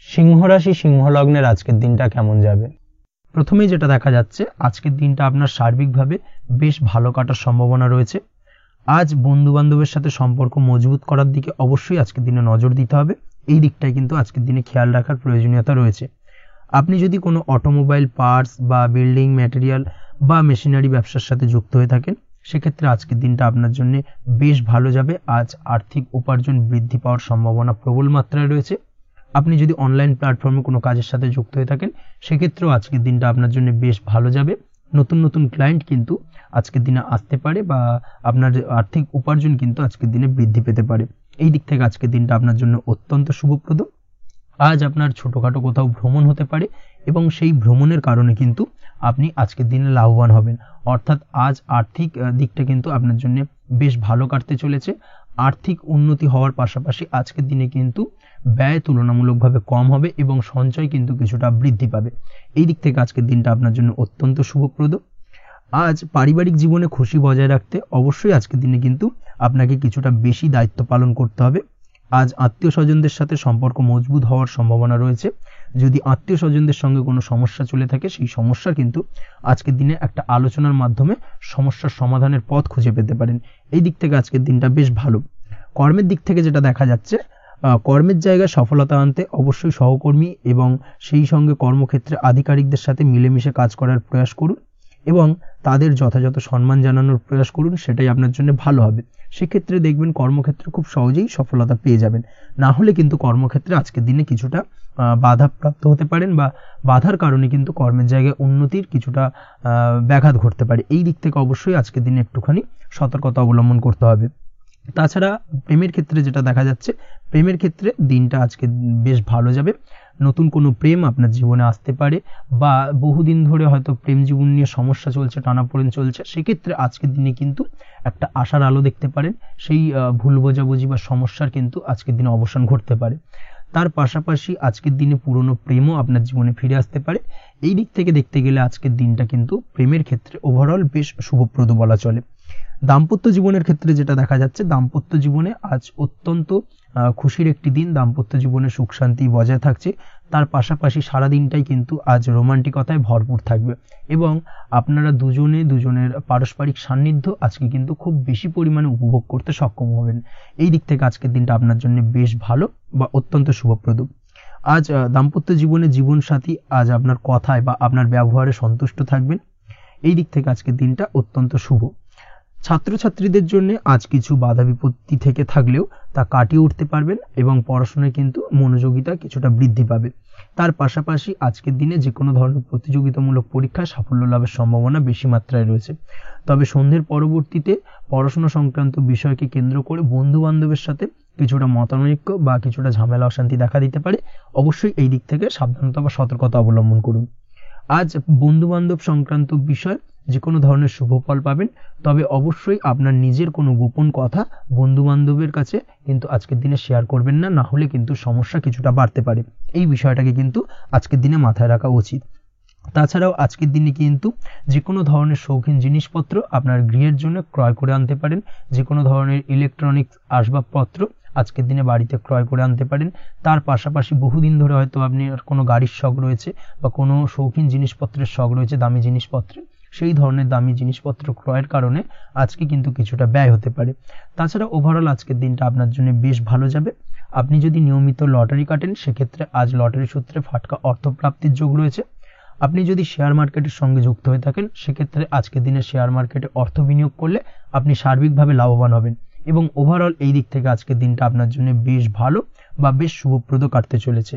Speaker 1: সিংহ রাশি সিংহ লগ্নের আজকের দিনটা কেমন যাবে? প্রথমেই যেটা দেখা যাচ্ছে, আজকের দিনটা আপনার সার্বিকভাবে বেশ ভালো কাটার সম্ভাবনা রয়েছে। আজ বন্ধু বান্ধবের সাথে সম্পর্ক মজবুত করার দিকে অবশ্যই আজকের দিনে নজর দিতে হবে। এই দিকটাই কিন্তু আজকের দিনে খেয়াল রাখার প্রয়োজনীয়তা রয়েছে। আপনি যদি কোনো অটোমোবাইল পার্টস বা বিল্ডিং ম্যাটেরিয়াল বা মেশিনারি ব্যবসার সাথে যুক্ত হয়ে থাকেন সেক্ষেত্রে আজকের দিনটা আপনার জন্য বেশ ভালো যাবে। আজ আর্থিক উপার্জন বৃদ্ধি পাওয়ার সম্ভাবনা প্রবল মাত্রায় রয়েছে। আপনি যদি অনলাইন প্ল্যাটফর্মে কোনো কাজের সাথে যুক্ত হয়ে থাকেন সেক্ষেত্রেও আজকের দিনটা আপনার জন্য বেশ ভালো যাবে। নতুন নতুন ক্লায়েন্ট কিন্তু আজকের দিনে আসতে পারে বা আপনার আর্থিক উপার্জন কিন্তু আজকের দিনে বৃদ্ধি পেতে পারে। এই দিক থেকে আজকের দিনটা আপনার জন্য অত্যন্ত শুভপ্রদ। আজ আপনার ছোটোখাটো কোথাও ভ্রমণ হতে পারে এবং সেই ভ্রমণের কারণে কিন্তু আপনি আজকের দিনে লাভবান হবেন। অর্থাৎ আজ আর্থিক দিকটা কিন্তু আপনার জন্য বেশ ভালো কাটতে চলেছে। আর্থিক উন্নতি হওয়ার পাশাপাশি আজকের দিনে কিন্তু ব্যয় তুলনামূলকভাবে কম হবে এবং সঞ্চয় কিন্তু কিছুটা বৃদ্ধি পাবে। এই দিক থেকে আজকের দিনটা আপনার জন্য অত্যন্ত শুভপ্রদ। আজ পারিবারিক জীবনে খুশি বজায় রাখতে অবশ্যই আজকের দিনে কিন্তু আপনাকে কিছুটা বেশি দায়িত্ব পালন করতে হবে। আজ আত্মীয় স্বজনদের সাথে সম্পর্ক মজবুত হওয়ার সম্ভাবনা রয়েছে। যদি আত্মীয় স্বজনদের সঙ্গে কোনো সমস্যা চলে থাকে সেই সমস্যা কিন্তু আজকের দিনে একটা আলোচনার মাধ্যমে সমস্যার সমাধানের পথ খুঁজে পেতে পারেন। এই দিক থেকে আজকের দিনটা বেশ ভালো। কর্মের দিক থেকে যেটা দেখা যাচ্ছে, কর্মের জায়গায় সফলতা আনতে অবশ্যই সহকর্মী এবং সেই সঙ্গে কর্মক্ষেত্রে আধিকারিকদের সাথে মিলেমিশে কাজ করার প্রয়াস করুন এবং তাদের যথাযথ সম্মান জানানোর প্রয়াস করুন, সেটাই আপনার জন্য ভালো হবে। সেক্ষেত্রে দেখবেন কর্মক্ষেত্রে খুব সহজেই সফলতা পেয়ে যাবেন। না হলে কিন্তু কর্মক্ষেত্রে আজকের দিনে কিছুটা বাধাপ্রাপ্ত হতে পারেন, বা বাধার কারণে কিন্তু কর্মের জায়গায় উন্নতির কিছুটা ব্যাঘাত ঘটতে পারে। এই দিক থেকে অবশ্যই আজকের দিনে একটুখানি সতর্কতা অবলম্বন করতে হবে। তাছাড়া প্রেমের ক্ষেত্রে যেটা দেখা যাচ্ছে, প্রেমের ক্ষেত্রে দিনটা আজকে বেশ ভালো যাবে। নতুন কোনো প্রেম আপনার জীবনে আসতে পারে, বা বহুদিন ধরে হয়তো প্রেম জীবন নিয়ে সমস্যা চলছে, টানাপোড়েন চলছে, সেক্ষেত্রে আজকের দিনে কিন্তু একটা আশার আলো দেখতে পারেন। সেই ভুল বোঝাবুঝি বা সমস্যার কিন্তু আজকের দিনে অবসান ঘটতে পারে। তার পাশাপাশি আজকের দিনে পুরনো প্রেমও আপনার জীবনে ফিরে আসতে পারে। এই দিক থেকে দেখতে গেলে আজকের দিনটা কিন্তু প্রেমের ক্ষেত্রে ওভারঅল বেশ শুভপ্রদ বলা চলে। দাম্পত্য জীবনের ক্ষেত্রে যেটা দেখা যাচ্ছে, দাম্পত্য জীবনে আজ অত্যন্ত খুশির একটি দিন। দাম্পত্য জীবনে সুখ শান্তি বজায় থাকছে। তার পাশাপাশি সারা দিনটাই কিন্তু আজ রোমান্টিকতায় ভরপুর থাকবে, এবং আপনারা দুজনের পারস্পরিক সান্নিধ্য আজকে কিন্তু খুব বেশি পরিমাণে উপভোগ করতে সক্ষম হবেন। এই দিক থেকে আজকের দিনটা আপনার জন্য বেশ ভালো বা অত্যন্ত শুভপ্রদ। আজ দাম্পত্য জীবনে জীবনসাথী আজ আপনার কথায় বা আপনার ব্যবহারে সন্তুষ্ট থাকবেন। এই দিক থেকে আজকের দিনটা অত্যন্ত শুভ। ছাত্রছাত্রীদের জন্য আজ কিছু বাধা বিপত্তি থেকে থাকলেও তা কাটিয়ে উঠতে পারবেন, এবং পড়াশোনায় কিন্তু মনোযোগিতা কিছুটা বৃদ্ধি পাবে। তার পাশাপাশি আজকের দিনে যে কোনো ধরনের প্রতিযোগিতামূলক পরীক্ষায় সাফল্য লাভের সম্ভাবনা বেশি মাত্রায় রয়েছে। তবে সন্ধ্যের পরবর্তীতে পড়াশোনা সংক্রান্ত বিষয়কে কেন্দ্র করে বন্ধু বান্ধবের সাথে কিছুটা মতানৈক্য বা কিছুটা ঝামেলা অশান্তি দেখা দিতে পারে। অবশ্যই এই দিক থেকে সাবধানতা বা সতর্কতা অবলম্বন করুন। আজ বন্ধু বান্ধব সংক্রান্ত বিষয় যে কোনো ধরনের শুভ ফল পাবেন, তবে অবশ্যই আপনার নিজের কোনো গোপন কথা বন্ধু বান্ধবের কাছে কিন্তু আজকের দিনে শেয়ার করবেন না, না হলে কিন্তু সমস্যা কিছুটা বাড়তে পারে। এই বিষয়টাকে কিন্তু আজকের দিনে মাথায় রাখা উচিত। তাছাড়াও আজকের দিনে কিন্তু যে কোনো ধরনের শৌখিন জিনিসপত্র আপনার গৃহের জন্য ক্রয় করে আনতে পারেন। যে কোনো ধরনের ইলেকট্রনিক্স আসবাবপত্র আজকের দিনে বাড়িতে ক্রয় করে আনতে পারেন। তার পাশাপাশি বহুদিন ধরে হয়তো আপনি কোনো গাড়ির শখ রয়েছে বা কোনো শৌখিন জিনিসপত্রের শখ রয়েছে, দামি জিনিসপত্রে, সেই ধরনের দামি জিনিসপত্র ক্রয়ের কারণে আজকে কিন্তু কিছুটা ব্যয় হতে পারে। তাছাড়া ওভারঅল আজকের দিনটা আপনার জন্য বেশ ভালো যাবে। আপনি যদি নিয়মিত লটারি কাটেন, সেক্ষেত্রে আজ লটারি সূত্রে ফাটকা অর্থপ্রাপ্তির যোগ রয়েছে। আপনি যদি শেয়ার মার্কেটের সঙ্গে যুক্ত হয়ে থাকেন, সেক্ষেত্রে আজকের দিনে শেয়ার মার্কেটে অর্থ বিনিয়োগ করলে আপনি সার্বিকভাবে লাভবান হবেন, এবং ওভারঅল এই দিক থেকে আজকের দিনটা আপনার জন্য বেশ ভালো বা বেশ শুভপ্রদ কাটতে চলেছে।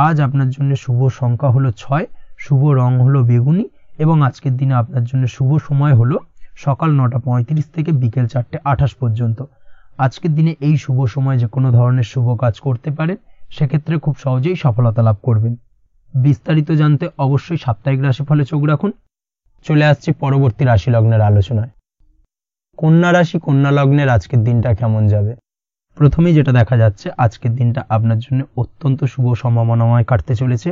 Speaker 1: আজ আপনার জন্য শুভ সংখ্যা হলো 6, শুভ রং হলো বেগুনি, এবং আজকের দিনে আপনার জন্য শুভ সময় হলো সকাল 9:35 থেকে বিকেল 4:28 পর্যন্ত। আজকের দিনে এই শুভ সময় যে কোনো ধরনের শুভ কাজ করতে পারেন, সেক্ষেত্রে খুব সহজেই সফলতা লাভ করবেন। বিস্তারিত জানতে অবশ্যই সাপ্তাহিক রাশিফলে চোখ রাখুন। চলে আসছি পরবর্তী রাশি লগ্নের আলোচনায়। কন্যা রাশি, কন্যা লগ্নের আজকের দিনটা কেমন যাবে? প্রথমেই যেটা দেখা যাচ্ছে, আজকের দিনটা আপনার জন্য অত্যন্ত শুভ সম্ভাবনাময় কাটতে চলেছে।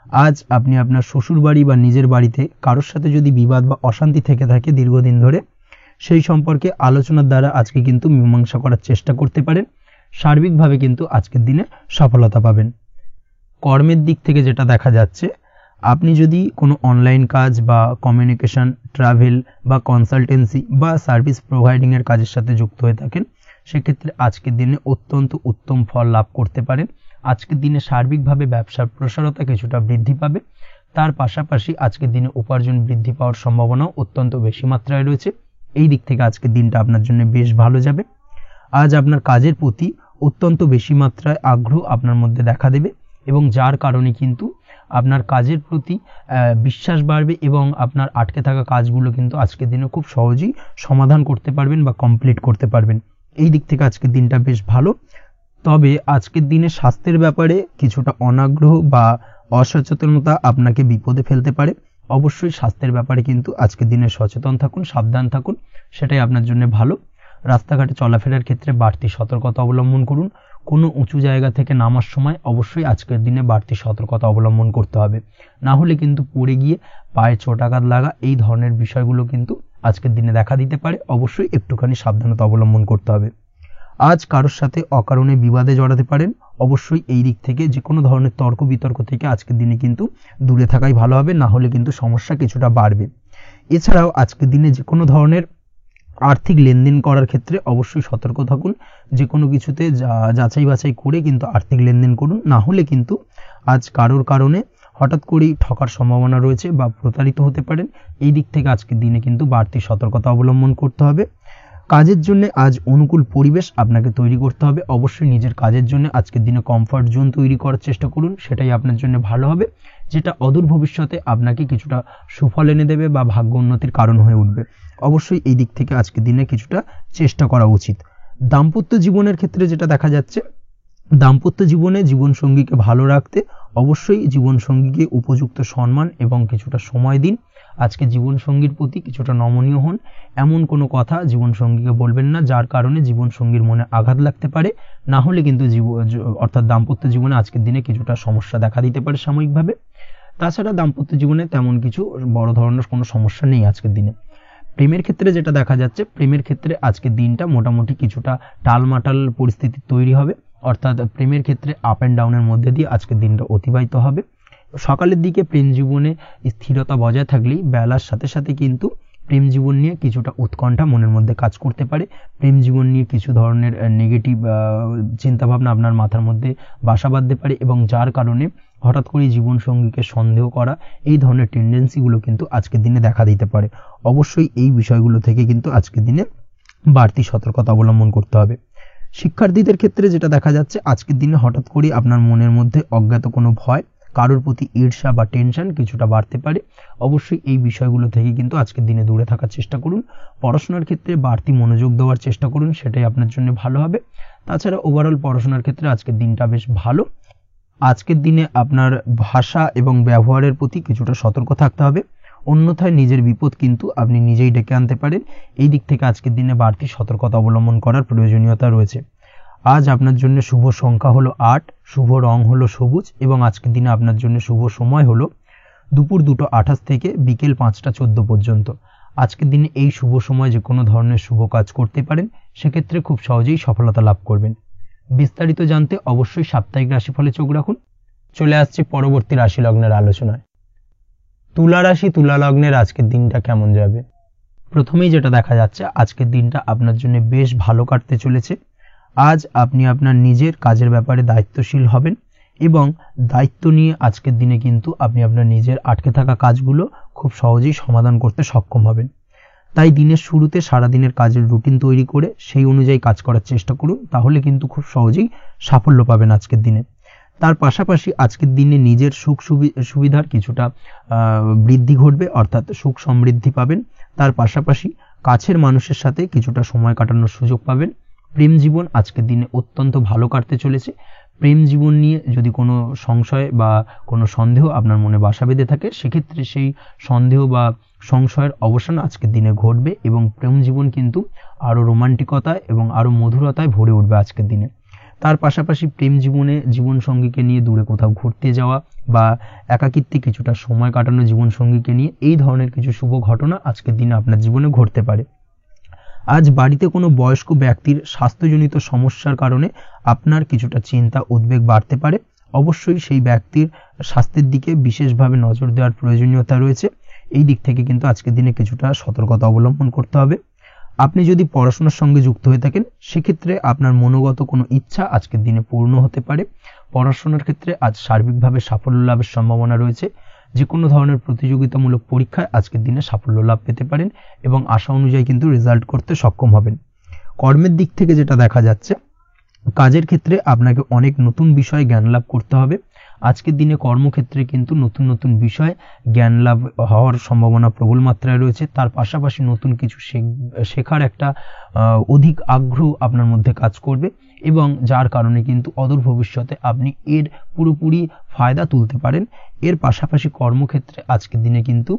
Speaker 1: আজ আপনি আপনার শ্বশুর বাড়ি বা নিজের বাড়িতে কারোর সাথে যদি বিবাদ বা অশান্তি থেকে থাকে দীর্ঘদিন ধরে, সেই সম্পর্কে আলোচনার দ্বারা আজকে কিন্তু মীমাংসা করার চেষ্টা করতে পারেন। সার্বিকভাবে কিন্তু আজকের দিনে সফলতা পাবেন। কর্মের দিক থেকে যেটা দেখা যাচ্ছে, আপনি যদি কোনো অনলাইন কাজ বা কমিউনিকেশন, ট্রাভেল বা কনসালটেন্সি বা সার্ভিস প্রোভাইডিংয়ের কাজের সাথে যুক্ত হয়ে থাকেন, সেক্ষেত্রে আজকের দিনে অত্যন্ত উত্তম ফল লাভ করতে পারেন। আজকের দিনে সার্বিকভাবে ব্যবসার প্রসারতা কিছুটা বৃদ্ধি পাবে। তার পাশাপাশি আজকের দিনে উপার্জন বৃদ্ধি পাওয়ার সম্ভাবনাও অত্যন্ত বেশি মাত্রায় রয়েছে। এই দিক থেকে আজকের দিনটা আপনার জন্য বেশ ভালো যাবে। আজ আপনার কাজের প্রতি অত্যন্ত বেশি মাত্রায় আগ্রহ আপনার মধ্যে দেখা দেবে, এবং যার কারণে কিন্তু আপনার কাজের প্রতি বিশ্বাস বাড়বে, এবং আপনার আটকে থাকা কাজগুলো কিন্তু আজকের দিনে খুব সহজেই সমাধান করতে পারবেন বা কমপ্লিট করতে পারবেন। এই দিক থেকে আজকের দিনটা বেশ ভালো। তবে আজকের দিনে স্বাস্থ্যের ব্যাপারে কিছুটা অনাগ্রহ বা অসচেতনতা আপনাকে বিপদে ফেলতে পারে। অবশ্যই স্বাস্থ্যের ব্যাপারে কিন্তু আজকের দিনে সচেতন থাকুন, সাবধান থাকুন, সেটাই আপনার জন্য ভালো। রাস্তাঘাটে চলাফেরার ক্ষেত্রে বাড়তি সতর্কতা অবলম্বন করুন। কোনো উঁচু জায়গা থেকে নামার সময় অবশ্যই আজকের দিনে বাড়তি সতর্কতা অবলম্বন করতে হবে, না হলে কিন্তু পড়ে গিয়ে পায়ে চোটাঘাত লাগা এই ধরনের বিষয়গুলো কিন্তু আজকের দিনে দেখা দিতে পারে। অবশ্যই একটুখানি সাবধানতা অবলম্বন করতে হবে। আজ কারোর সাথে অকারণে বিবাদে জড়াতে পারেন। অবশ্যই এই দিক থেকে যে কোনো ধরনের তর্ক বিতর্ক থেকে আজকের দিনে কিন্তু দূরে থাকাই ভালো হবে, না হলে কিন্তু সমস্যা কিছুটা বাড়বে। এছাড়াও আজকের দিনে যে কোনো ধরনের আর্থিক লেনদেন করার ক্ষেত্রে অবশ্যই সতর্ক থাকুন। যে কোনো কিছুতে যাচাই বাছাই করে কিন্তু আর্থিক লেনদেন করুন, না হলে কিন্তু আজ কারোর কারণে হঠাৎ করেই ঠকার সম্ভাবনা রয়েছে বা প্রতারিত হতে পারেন। এই দিক থেকে আজকের দিনে কিন্তু বাড়তি সতর্কতা অবলম্বন করতে হবে। কাজের জন্য আজ অনুকূল পরিবেশ আপনাকে তৈরি করতে হবে। অবশ্যই নিজের কাজের জন্য আজকের দিনে কমফর্ট জোন তৈরি করার চেষ্টা করুন, সেটাই আপনার জন্য ভালো হবে, যেটা অদূর ভবিষ্যতে আপনাকে কিছুটা সুফল এনে দেবে বা ভাগ্য উন্নতির কারণ হয়ে উঠবে। অবশ্যই এই দিক থেকে আজকের দিনে কিছুটা চেষ্টা করা উচিত। দাম্পত্য জীবনের ক্ষেত্রে যেটা দেখা যাচ্ছে, দাম্পত্য জীবনে জীবনসঙ্গীকে ভালো রাখতে অবশ্যই জীবনসঙ্গীকে উপযুক্ত সম্মান এবং কিছুটা সময় দিন। আজকে জীবনসঙ্গীর প্রতি কিছুটা নমনীয় হন। এমন কোনো কথা জীবনসঙ্গীকে বলবেন না যার কারণে জীবনসঙ্গীর মনে আঘাত লাগতে পারে, না হলে কিন্তু অর্থাৎ দাম্পত্য জীবনে আজকের দিনে কিছুটা সমস্যা দেখা দিতে পারে সাময়িকভাবে। তাছাড়া দাম্পত্য জীবনে তেমন কিছু বড় ধরনের কোনো সমস্যা নেই আজকের দিনে। প্রেমের ক্ষেত্রে যেটা দেখা যাচ্ছে, প্রেমের ক্ষেত্রে আজকের দিনটা মোটামুটি কিছুটা টালমাটাল পরিস্থিতি তৈরি হবে, অর্থাৎ প্রেমের ক্ষেত্রে আপ অ্যান্ড ডাউনের মধ্যে দিয়ে আজকের দিনটা অতিবাহিত হবে। সকালের দিকে প্রেম জীবনে স্থিরতা বজায় থাকলেই বেলার সাথে সাথে কিন্তু প্রেম জীবন নিয়ে কিছুটা উৎকণ্ঠা মনের মধ্যে কাজ করতে পারে। প্রেম জীবন নিয়ে কিছু ধরনের নেগেটিভ চিন্তাভাবনা আপনার মাথার মধ্যে বাসা বাঁধতে পারে এবং যার কারণে হঠাৎ করে জীবনসঙ্গীকে সন্দেহ করা, এই ধরনের টেন্ডেন্সিগুলো কিন্তু আজকের দিনে দেখা দিতে পারে। অবশ্যই এই বিষয়গুলো থেকে কিন্তু আজকের দিনে বাড়তি সতর্কতা অবলম্বন করতে হবে। শিক্ষার্থীদের ক্ষেত্রে যেটা দেখা যাচ্ছে, আজকের দিনে হঠাৎ করে আপনার মনের মধ্যে অজ্ঞাত কোনো ভয়, কারোর প্রতি ঈর্ষা বা টেনশন কিছুটা বাড়তে পারে। অবশ্যই এই বিষয়গুলো থেকে কিন্তু আজকের দিনে দূরে থাকার চেষ্টা করুন। পড়াশোনার ক্ষেত্রে বাড়তি মনোযোগ দেওয়ার চেষ্টা করুন, সেটাই আপনার জন্য ভালো হবে। তাছাড়া ওভারঅল পড়াশোনার ক্ষেত্রে আজকের দিনটা বেশ ভালো। আজকের দিনে আপনার ভাষা এবং ব্যবহারের প্রতি কিছুটা সতর্ক থাকতে হবে, অন্যথায় নিজের বিপদ কিন্তু আপনি নিজেই ডেকে আনতে পারেন। এই দিক থেকে আজকের দিনে বাড়তি সতর্কতা অবলম্বন করার প্রয়োজনীয়তা রয়েছে। আজ আপনার জন্য শুভ সংখ্যা হলো 8, শুভ রং হলো সবুজ এবং আজকের দিনে আপনার জন্য শুভ সময় হলো দুপুর 2:28 থেকে বিকেল 5:14 পর্যন্ত। আজকের দিনে এই শুভ সময় যে কোনো ধরনের শুভ কাজ করতে পারেন, সেক্ষেত্রে খুব সহজেই সফলতা লাভ করবেন। বিস্তারিত জানতে অবশ্যই সাপ্তাহিক রাশিফলে চোখ রাখুন। চলে আসছে পরবর্তী রাশি লগ্নের আলোচনায়। তুলা রাশি, তুলা লগ্নের আজকের দিনটা কেমন যাবে? প্রথমেই যেটা দেখা যাচ্ছে, আজকের দিনটা আপনার জন্য বেশ ভালো কাটতে চলেছে। আজ আপনি আপনার নিজের কাজের ব্যাপারে দায়িত্বশীল হবেন এবং দায়িত্ব নিয়ে আজকের দিনে কিন্তু আপনি আপনার নিজের আটকে থাকা কাজগুলো খুব সহজেই সমাধান করতে সক্ষম হবেন। তাই দিনের শুরুতে সারাদিনের কাজের রুটিন তৈরি করে সেই অনুযায়ী কাজ করার চেষ্টা করুন, তাহলে কিন্তু খুব সহজেই সাফল্য পাবেন আজকের দিনে। তার পাশাপাশি আজকের দিনে নিজের সুখ সুবিধার কিছুটা বৃদ্ধি ঘটবে, অর্থাৎ সুখ সমৃদ্ধি পাবেন। তার পাশাপাশি কাছের মানুষের সাথে কিছুটা সময় কাটানোর সুযোগ পাবেন। প্রেম জীবন আজকের দিনে অত্যন্ত ভালো কাটতে চলেছে। প্রেম জীবন নিয়ে যদি কোনো সংশয় বা কোনো সন্দেহ আপনার মনে বাসা বেঁধে থাকে, সেক্ষেত্রে সেই সন্দেহ বা সংশয়ের অবসান আজকের দিনে ঘটবে এবং প্রেম জীবন কিন্তু আরও রোমান্টিকতায় এবং আরও মধুরতায় ভরে উঠবে আজকের দিনে। তার পাশাপাশি প্রেম জীবনে জীবনসঙ্গীকে নিয়ে দূরে কোথাও ঘুরতে যাওয়া বা একাকিত্বে কিছুটা সময় কাটানো জীবনসঙ্গীকে নিয়ে, এই ধরনের কিছু শুভ ঘটনা আজকের দিনে আপনার জীবনে ঘটতে পারে। আজ বাড়িতে কোনো বয়স্ক ব্যক্তির স্বাস্থ্যজনিত সমস্যার কারণে আপনার কিছুটা চিন্তা উদ্বেগ বাড়তে পারে। অবশ্যই সেই ব্যক্তির স্বাস্থ্যের দিকে বিশেষভাবে নজর দেওয়ার প্রয়োজনীয়তা রয়েছে। এই দিক থেকে কিন্তু আজকের দিনে কিছুটা সতর্কতা অবলম্বন করতে হবে। আপনি যদি পড়াশোনার সঙ্গে যুক্ত হয়ে থাকেন, সেক্ষেত্রে আপনার মনোগত কোনো ইচ্ছা আজকের দিনে পূর্ণ হতে পারে। পড়াশোনার ক্ষেত্রে আজ সার্বিকভাবে সাফল্য লাভের সম্ভাবনা রয়েছে। যে কোনো ধরনের প্রতিযোগিতামূলক পরীক্ষায় আজকের দিনে সাফল্য লাভ পেতে পারেন এবং আশা অনুযায়ী কিন্তু রেজাল্ট করতে সক্ষম হবেন। কর্মের দিক থেকে যেটা দেখা যাচ্ছে, কাজের ক্ষেত্রে আপনাকে অনেক নতুন বিষয়ে জ্ঞান লাভ করতে হবে। আজকের দিনে কর্মক্ষেত্রে কিন্তু নতুন নতুন বিষয় জ্ঞান লাভ হওয়ার সম্ভাবনা প্রবল মাত্রায় রয়েছে। তার পাশাপাশি নতুন কিছু শেখার একটা অধিক আগ্রহ আপনার মধ্যে কাজ করবে এবং যার কারণে কিন্তু অদূর ভবিষ্যতে আপনি এর পুরোপুরি ফায়দা তুলতে পারেন। এর পাশাপাশি কর্মক্ষেত্রে আজকের দিনে কিন্তু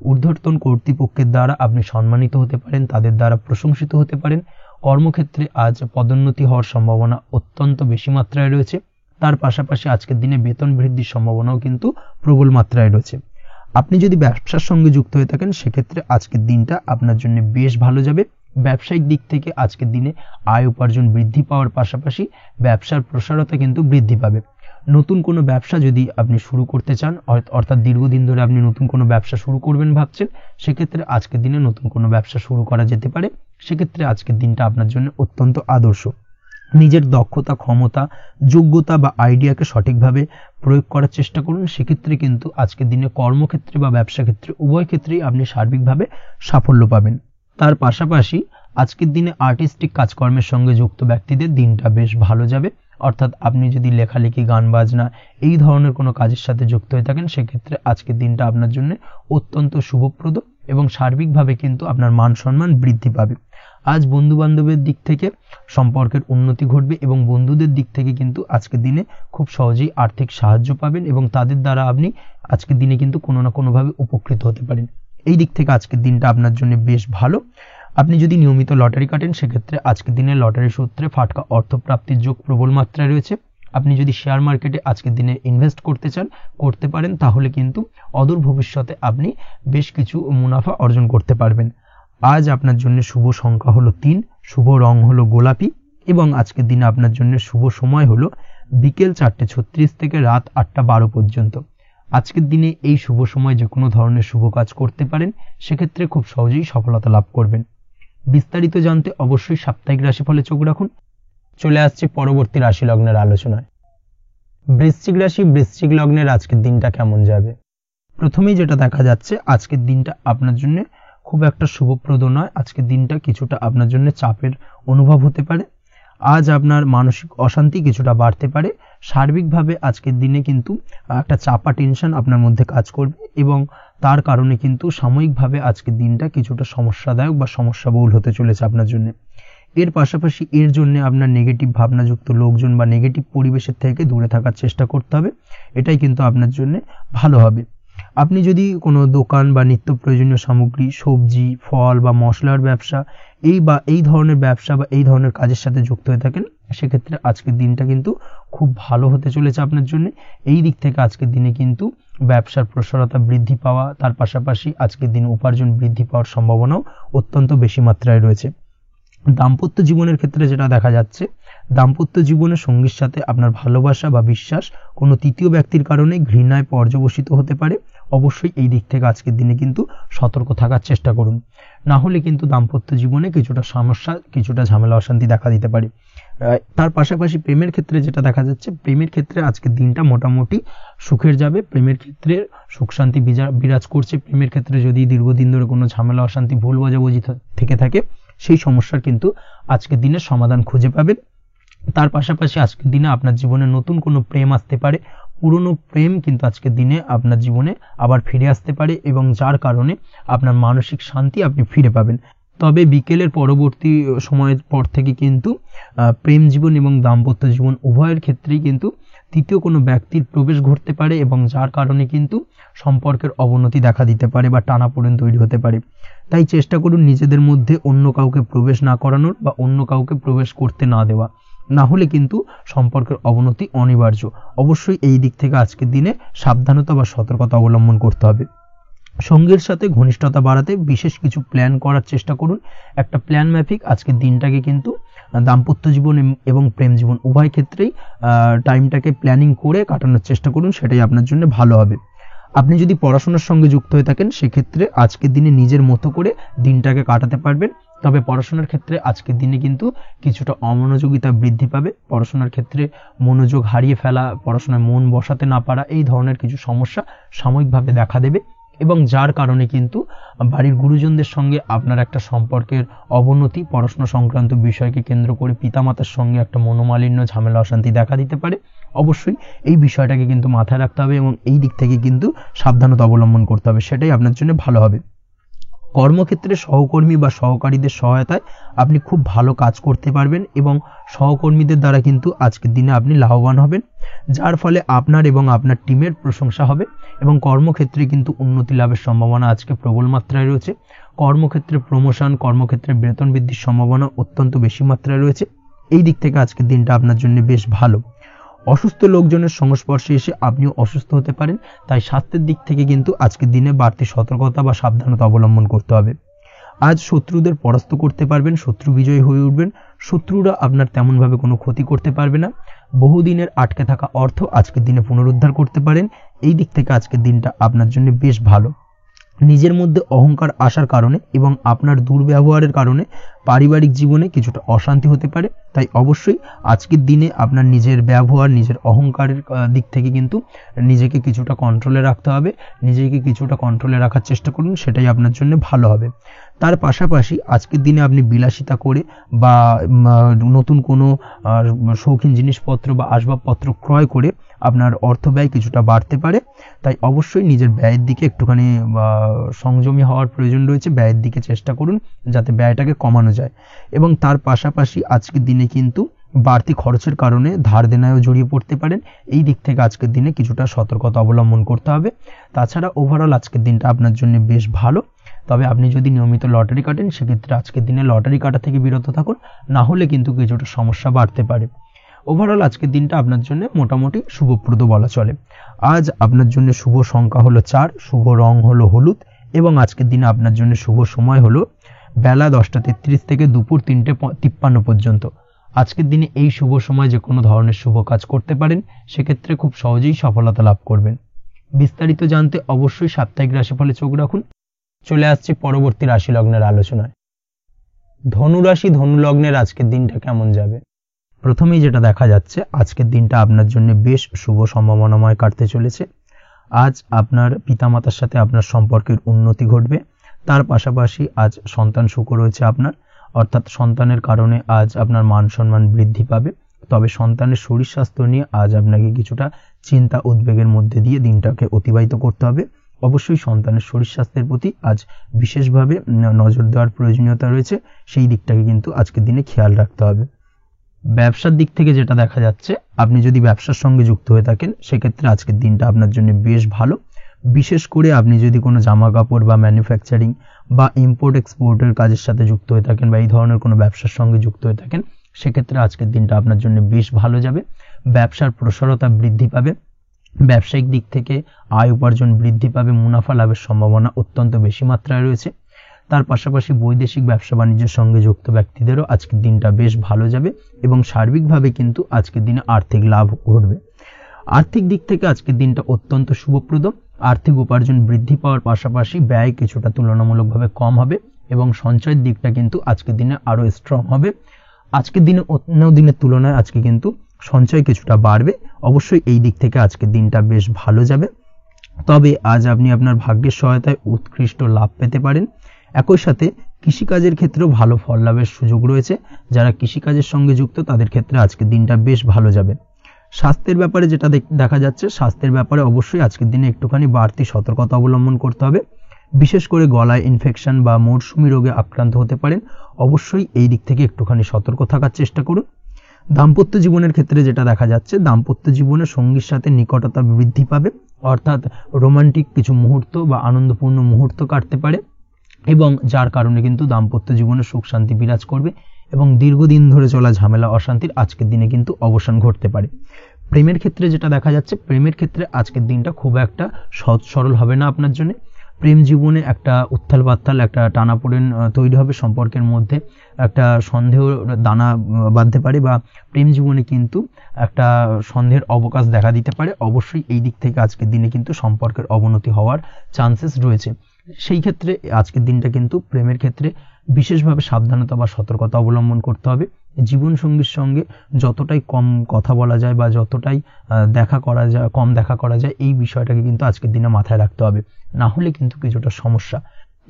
Speaker 1: ঊর্ধ্বতন কর্তৃপক্ষের দ্বারা আপনি সম্মানিত হতে পারেন, তাদের দ্বারা প্রশংসিত হতে পারেন। কর্মক্ষেত্রে আজ পদোন্নতি হওয়ার সম্ভাবনা অত্যন্ত বেশি মাত্রায় রয়েছে। তার পাশাপাশি আজকের দিনে বেতন বৃদ্ধির সম্ভাবনাও কিন্তু প্রবল মাত্রায় রয়েছে। আপনি যদি ব্যবসার সঙ্গে যুক্ত হয়ে থাকেন, সেক্ষেত্রে আজকের দিনটা আপনার জন্য বেশ ভালো যাবে। ব্যবসায়িক দিক থেকে আজকের দিনে আয় উপার্জন বৃদ্ধি পাওয়ার পাশাপাশি ব্যবসার প্রসারতা কিন্তু বৃদ্ধি পাবে। নতুন কোনো ব্যবসা যদি আপনি শুরু করতে চান, অর্থাৎ দীর্ঘদিন ধরে আপনি নতুন কোনো ব্যবসা শুরু করবেন ভাবছেন, সেক্ষেত্রে আজকের দিনে নতুন কোনো ব্যবসা শুরু করা যেতে পারে। সেক্ষেত্রে আজকের দিনটা আপনার জন্য অত্যন্ত আদর্শ। নিজের দক্ষতা, ক্ষমতা, যোগ্যতা বা আইডিয়াকে সঠিকভাবে প্রয়োগ করার চেষ্টা করুন। সেক্ষেত্রে কিন্তু আজকের দিনে কর্মক্ষেত্রে বা ব্যবসা ক্ষেত্রে উভয় ক্ষেত্রেই আপনি সার্বিকভাবে সাফল্য পাবেন। তার পাশাপাশি আজকের দিনে আর্টিস্টিক কাজকর্মের সঙ্গে যুক্ত ব্যক্তিদের দিনটা বেশ ভালো যাবে। অর্থাৎ আপনি যদি লেখালেখি, গান বাজনা এই ধরনের কোনো কাজের সাথে যুক্ত হয়ে থাকেন, সেক্ষেত্রে আজকের দিনটা আপনার জন্য অত্যন্ত শুভপ্রদ এবং সার্বিকভাবে কিন্তু আপনার মান সম্মান বৃদ্ধি পাবে। আজ বন্ধু বান্ধবের দিক থেকে সম্পর্কের উন্নতি ঘটবে এবং বন্ধুদের দিক থেকে কিন্তু আজকের দিনে খুব সহজেই আর্থিক সাহায্য পাবেন এবং তাদের দ্বারা আপনি আজকের দিনে কিন্তু কোনো না কোনোভাবে উপকৃত হতে পারেন। এই দিক থেকে আজকের দিনটা আপনার জন্য বেশ ভালো। আপনি যদি নিয়মিত লটারি কাটেন, সেক্ষেত্রে আজকের দিনে লটারি সূত্রে ফাটকা অর্থপ্রাপ্তির যোগ প্রবল মাত্রায় রয়েছে। আপনি যদি শেয়ার মার্কেটে আজকের দিনে ইনভেস্ট করতে চান, করতে পারেন, তাহলে কিন্তু অদূর ভবিষ্যতে আপনি বেশ কিছু মুনাফা অর্জন করতে পারবেন। আজ আপনার জন্য শুভ সংখ্যা হলো 3, শুভ রং হলো গোলাপি এবং আজকের দিনে আপনার জন্য শুভ সময় হলো বিকেল 4:36 থেকে রাত 8:12 পর্যন্ত। আজকের দিনে এই শুভ সময় যে কোনো ধরনের শুভ কাজ করতে পারেন, সেক্ষেত্রে খুব সহজেই সফলতা লাভ করবেন। বিস্তারিত জানতে অবশ্যই সাপ্তাহিক রাশিফলে চোখ রাখুন। চলে আসছে পরবর্তী রাশি লগ্নের আলোচনায়। বৃশ্চিক রাশি, বৃশ্চিক লগ্নের আজকের দিনটা কেমন যাবে? প্রথমেই যেটা দেখা যাচ্ছে, আজকের দিনটা আপনার জন্য খুব একটা শুভপ্রদ নয়। আজকের দিনটা কিছুটা আপনার জন্য চাপের অনুভব হতে পারে। আজ আপনার মানসিক অশান্তি কিছুটা বাড়তে পারে। সার্বিকভাবে আজকের দিনে কিন্তু একটা চাপা টেনশন আপনার মধ্যে কাজ করবে এবং তার কারণে কিন্তু সাময়িকভাবে আজকের দিনটা কিছুটা সমস্যাদায়ক বা সমস্যাবহুল হতে চলেছে আপনার জন্য। এর পাশাপাশি এর জন্য আপনার নেগেটিভ ভাবনাযুক্ত লোকজন বা নেগেটিভ পরিবেশের থেকে দূরে থাকার চেষ্টা করতে হবে। এটাই কিন্তু আপনার জন্য ভালো হবে। আপনি যদি কোনো দোকান বা নিত্য প্রয়োজনীয় সামগ্রী, সবজি, ফল বা মশলার ব্যবসা এই ধরনের ব্যবসা বা এই ধরনের কাজের সাথে যুক্ত হয়ে থাকেন, সেক্ষেত্রে আজকের দিনটা কিন্তু খুব ভালো হতে চলেছে আপনার জন্য। এই দিক থেকে আজকের দিনে কিন্তু ব্যবসার প্রসারতা বৃদ্ধি পাওয়া, তার পাশাপাশি আজকের দিনে উপার্জন বৃদ্ধি পাওয়ার সম্ভাবনাও অত্যন্ত বেশি মাত্রায় রয়েছে। দাম্পত্য জীবনের ক্ষেত্রে যেটা দেখা যাচ্ছে, দাম্পত্য জীবনে সঙ্গীর সাথে আপনার ভালোবাসা বা বিশ্বাস কোনো তৃতীয় ব্যক্তির কারণে ঘৃণায় পর্যবসিত হতে পারে। অবশ্যই এই দিক থেকে আজকের দিনে কিন্তু সতর্ক থাকার চেষ্টা করুন, না হলে কিন্তু দাম্পত্য জীবনে কিছুটা সমস্যা, কিছুটা ঝামেলা অশান্তি দেখা দিতে পারে। তার পাশাপাশি প্রেমের ক্ষেত্রে যেটা দেখা যাচ্ছে, প্রেমের ক্ষেত্রে আজকের দিনটা মোটামুটি সুখের যাবে। প্রেমের ক্ষেত্রে সুখ শান্তি বিরাজ করছে। প্রেমের ক্ষেত্রে যদি দীর্ঘদিন ধরে কোনো ঝামেলা অশান্তি, ভুল বোঝাবুঝি থেকে থাকে, সেই সমস্যার কিন্তু আজকের দিনে সমাধান খুঁজে পাবেন। তার পাশাপাশি আজকের দিনে আপনার জীবনে নতুন কোনো প্রেম আসতে পারে। পুরনো প্রেম কিন্তু আজকের দিনে আপনার জীবনে আবার ফিরে আসতে পারে এবং যার কারণে আপনার মানসিক শান্তি আপনি ফিরে পাবেন। তবে বিকেলের পরবর্তী সময়ের পর থেকে কিন্তু প্রেম জীবন এবং দাম্পত্য জীবন উভয়ের ক্ষেত্রেই কিন্তু তৃতীয় কোনো ব্যক্তির প্রবেশ ঘটতে পারে এবং যার কারণে কিন্তু সম্পর্কের অবনতি দেখা দিতে পারে বা টানাপোড়েন তৈরি হতে পারে। তাই চেষ্টা করুন নিজেদের মধ্যে অন্য কাউকে প্রবেশ না করানোর বা অন্য কাউকে প্রবেশ করতে না দেওয়া, না হলে কিন্তু সম্পর্কের অবনতি অনিবার্য। অবশ্যই এই দিক থেকে আজকের দিনে সাবধানতা বা সতর্কতা অবলম্বন করতে হবে। সঙ্গীর সাথে ঘনিষ্ঠতা বাড়াতে বিশেষ কিছু প্ল্যান করার চেষ্টা করুন। একটা প্ল্যান মাফিক আজকের দিনটাকে কিন্তু দাম্পত্য জীবন এবং প্রেম জীবন উভয় ক্ষেত্রেই টাইমটাকে প্ল্যানিং করে কাটানোর চেষ্টা করুন, সেটাই আপনার জন্য ভালো হবে। আপনি যদি পড়াশোনার সঙ্গে যুক্ত হয়ে থাকেন, সেক্ষেত্রে আজকের দিনে নিজের মতো করে দিনটাকে কাটাতে পারবেন। তবে পড়াশোনার ক্ষেত্রে আজকের দিনে কিন্তু কিছুটা অমনোযোগিতা বৃদ্ধি পাবে। পড়াশোনার ক্ষেত্রে মনোযোগ হারিয়ে ফেলা, পড়াশোনায় মন বসাতে না পারা, এই ধরনের কিছু সমস্যা সাময়িকভাবে দেখা দেবে এবং যার কারণে কিন্তু বাড়ির গুরুজনদের সঙ্গে আপনার একটা সম্পর্কের অবনতি, পড়াশোনা সংক্রান্ত বিষয়কে কেন্দ্র করে পিতামাতার সঙ্গে একটা মনোমালিন্য, ঝামেলা অশান্তি দেখা দিতে পারে। অবশ্যই এই বিষয়টাকে কিন্তু মাথায় রাখতে হবে এবং এই দিক থেকে কিন্তু সাবধানতা অবলম্বন করতে হবে, সেটাই আপনার জন্য ভালো হবে। কর্মক্ষেত্রে সহকর্মী বা সহকারীদের সহায়তায় আপনি খুব ভালো কাজ করতে পারবেন এবং সহকর্মীদের দ্বারা কিন্তু আজকের দিনে আপনি লাভবান হবেন, যার ফলে আপনার এবং আপনার টিমের প্রশংসা হবে এবং কর্মক্ষেত্রে কিন্তু উন্নতি লাভের সম্ভাবনা আজকে প্রবল মাত্রায় রয়েছে। কর্মক্ষেত্রে প্রমোশন, কর্মক্ষেত্রে বেতন বৃদ্ধির সম্ভাবনা অত্যন্ত বেশি মাত্রায় রয়েছে। এই দিক থেকে আজকের দিনটা আপনার জন্য বেশ ভালো। অসুস্থ লোকজনের সংস্পর্শে এসে আপনিও অসুস্থ হতে পারেন, তাই স্বাস্থ্যের দিক থেকে কিন্তু আজকের দিনে বাড়তি সতর্কতা বা সাবধানতা অবলম্বন করতে হবে। আজ শত্রুদের পরাস্ত করতে পারবেন, শত্রু বিজয়ী হয়ে উঠবেন। শত্রুরা আপনার তেমনভাবে কোনো ক্ষতি করতে পারবে না। বহুদিনের আটকে থাকা অর্থ আজকের দিনে পুনরুদ্ধার করতে পারেন। এই দিক থেকে আজকের দিনটা আপনার জন্য বেশ ভালো। নিজের মধ্যে অহংকার আসার কারণে এবং আপনার দুর্ব্যবহারের কারণে পারিবারিক জীবনে কিছুটা অশান্তি হতে পারে। তাই অবশ্যই আজকের দিনে আপনার নিজের ব্যবহার, নিজের অহংকারের দিক থেকে কিন্তু নিজেকে কিছুটা কন্ট্রোলে রাখতে হবে। নিজেকে কিছুটা কন্ট্রোলে রাখার চেষ্টা করুন, সেটাই আপনার জন্য ভালো হবে। তার পাশাপাশি আজকের দিনে আপনি বিলাসিতা করে বা নতুন কোনো শৌখিন জিনিসপত্র বা আসবাবপত্র ক্রয় করে আপনার অর্থ ব্যয় কিছুটা বাড়তে পারে। তাই অবশ্যই নিজের ব্যয়ের দিকে একটুখানি সংযমী হওয়ার প্রয়োজন রয়েছে। ব্যয়ের দিকে চেষ্টা করুন যাতে ব্যয়টাকে কমানো যায়। এবং তার পাশাপাশি আজকের দিনে কিন্তু বাড়তি খরচের কারণে ধার দেনায়ও জড়িয়ে পড়তে পারেন। এই দিক থেকে আজকের দিনে কিছুটা সতর্কতা অবলম্বন করতে হবে। তাছাড়া ওভারঅল আজকের দিনটা আপনার জন্য বেশ ভালো। তবে আপনি যদি নিয়মিত লটারি কাটেন সেক্ষেত্রে আজকের দিনে লটারি কাটা থেকে বিরত থাকুন, না হলে কিন্তু কিছুটা সমস্যা বাড়তে পারে। ওভারঅল আজকের দিনটা আপনার জন্য মোটামুটি শুভপ্রদ বলা চলে। আজ আপনার জন্য শুভ সংখ্যা হলো 4, শুভ রং হলো হলুদ এবং আজকের দিনে আপনার জন্য শুভ সময় হলো বেলা 10:33 থেকে দুপুর 3:53 পর্যন্ত। আজকের দিনে এই শুভ সময় যে কোনো ধরনের শুভ কাজ করতে পারেন, সেক্ষেত্রে খুব সহজেই সফলতা লাভ করবেন। বিস্তারিত জানতে অবশ্যই সাপ্তাহিক রাশিফলে চোখ রাখুন। চলে আসছি পরবর্তী রাশি লগ্নের আলোচনায়। ধনুরাশি, ধনু লগ্নের আজকের দিনটা কেমন যাবে? প্রথমেই যেটা দেখা যাচ্ছে, আজকের দিনটা আপনার জন্য বেশ শুভ সম্ভাবনাময় কাটতে চলেছে। আজ আপনার পিতামাতার সাথে আপনার সম্পর্কের উন্নতি ঘটবে। তার পাশাপাশি আজ সন্তান সুখ রয়েছে আপনার, অর্থাৎ সন্তানের কারণে আজ আপনার মান সম্মান বৃদ্ধি পাবে। তবে সন্তানের শরীর স্বাস্থ্য নিয়ে আজ আপনাকে কিছুটা চিন্তা উদ্বেগের মধ্যে দিয়ে দিনটাকে অতিবাহিত করতে হবে। অবশ্যই সন্তানের শরীর স্বাস্থ্যের প্রতি আজ বিশেষভাবে নজর দেওয়ার প্রয়োজনীয়তা রয়েছে, সেই দিকটাকে কিন্তু আজকের দিনে খেয়াল রাখতে হবে। ব্যবসার দিক থেকে যেটা দেখা যাচ্ছে, আপনি যদি ব্যবসার সঙ্গে যুক্ত হয়ে থাকেন সেক্ষেত্রে আজকের দিনটা আপনার জন্য বেশ ভালো। বিশেষ করে আপনি যদি কোনো জামা কাপড় বা ম্যানুফ্যাকচারিং বা ইম্পোর্ট এক্সপোর্টের কাজের সাথে যুক্ত হয়ে থাকেন বা এই ধরনের কোনো ব্যবসার সঙ্গে যুক্ত হয়ে থাকেন, সেক্ষেত্রে আজকের দিনটা আপনার জন্য বেশ ভালো যাবে। ব্যবসার প্রসারতা বৃদ্ধি পাবে, ব্যবসায়িক দিক থেকে আয় উপার্জন বৃদ্ধি পাবে, মুনাফা লাভের সম্ভাবনা অত্যন্ত বেশি মাত্রায় রয়েছে। তার পাশাপাশি বৈদেশিক ব্যবসা বাণিজ্যের সঙ্গে যুক্ত ব্যক্তিদেরও আজকের দিনটা বেশ ভালো যাবে এবং সার্বিকভাবে কিন্তু আজকের দিনে আর্থিক লাভ ঘটবে। আর্থিক দিক থেকে আজকের দিনটা অত্যন্ত শুভপ্রদ। আর্থিক উপার্জন বৃদ্ধি পাওয়ার পাশাপাশি ব্যয় কিছুটা তুলনামূলকভাবে কম হবে এবং সঞ্চয়ের দিকটা কিন্তু আজকের দিনে আরো স্ট্রং হবে। আজকের দিনে অন্য দিনের তুলনায় আজকে কিন্তু সঞ্চয় কিছুটা বাড়বে। অবশ্যই এই দিক থেকে আজকের দিনটা বেশ ভালো যাবে। তবে আজ আপনি আপনার ভাগ্যের সহায়তায় উৎকৃষ্ট লাভ পেতে পারেন। একই সাথে কৃষিকাজের ক্ষেত্রেও ভালো ফল লাভের সুযোগ রয়েছে। যারা কৃষিকাজের সঙ্গে যুক্ত তাদের ক্ষেত্রে আজকের দিনটা বেশ ভালো যাবে। স্বাস্থ্যের ব্যাপারে যেটা দেখা যাচ্ছে, স্বাস্থ্যের ব্যাপারে অবশ্যই আজকের দিনে একটুখানি বাড়তি সতর্কতা অবলম্বন করতে হবে। বিশেষ করে গলায় ইনফেকশন বা মৌসুমী রোগে আক্রান্ত হতে পারেন। অবশ্যই এই দিক থেকে একটুখানি সতর্ক থাকার চেষ্টা করুন। দাম্পত্য জীবনের ক্ষেত্রে যেটা দেখা যাচ্ছে, দাম্পত্য জীবনে সঙ্গীর সাথে নিকটতা বৃদ্ধি পাবে, অর্থাৎ রোমান্টিক কিছু মুহূর্ত বা আনন্দপূর্ণ মুহূর্ত কাটতে পারে এবং যার কারণে কিন্তু দাম্পত্য জীবনে সুখ শান্তি বিরাজ করবে এবং দীর্ঘদিন ধরে চলা ঝামেলা অশান্তির আজকের দিনে কিন্তু অবসান ঘটতে পারে। প্রেমের ক্ষেত্রে যেটা দেখা যাচ্ছে, প্রেমের ক্ষেত্রে আজকের দিনটা খুব একটা সহজ সরল হবে না আপনার জন্য। প্রেম জীবনে একটা উত্থাল পাত্থাল একটা টানাপোড়েন তৈরি হবে, সম্পর্কের মধ্যে একটা সন্দেহ দানা বাঁধতে পারে বা প্রেম জীবনে কিন্তু একটা সন্দেহের অবকাশ দেখা দিতে পারে। অবশ্যই এই দিক থেকে আজকের দিনে কিন্তু সম্পর্কের অবনতি হওয়ার চান্সেস রয়েছে। সেই ক্ষেত্রে আজকের দিনটা কিন্তু প্রেমের ক্ষেত্রে বিশেষভাবে সাবধানতা বা সতর্কতা অবলম্বন করতে হবে। জীবন সঙ্গীর সঙ্গে যতটাই কম কথা বলা যায় বা যতটাই কম দেখা করা যায় এই বিষয়টাকে কিন্তু আজকের দিনে মাথায় রাখতে হবে, না হলে কিন্তু কিছুটা সমস্যা।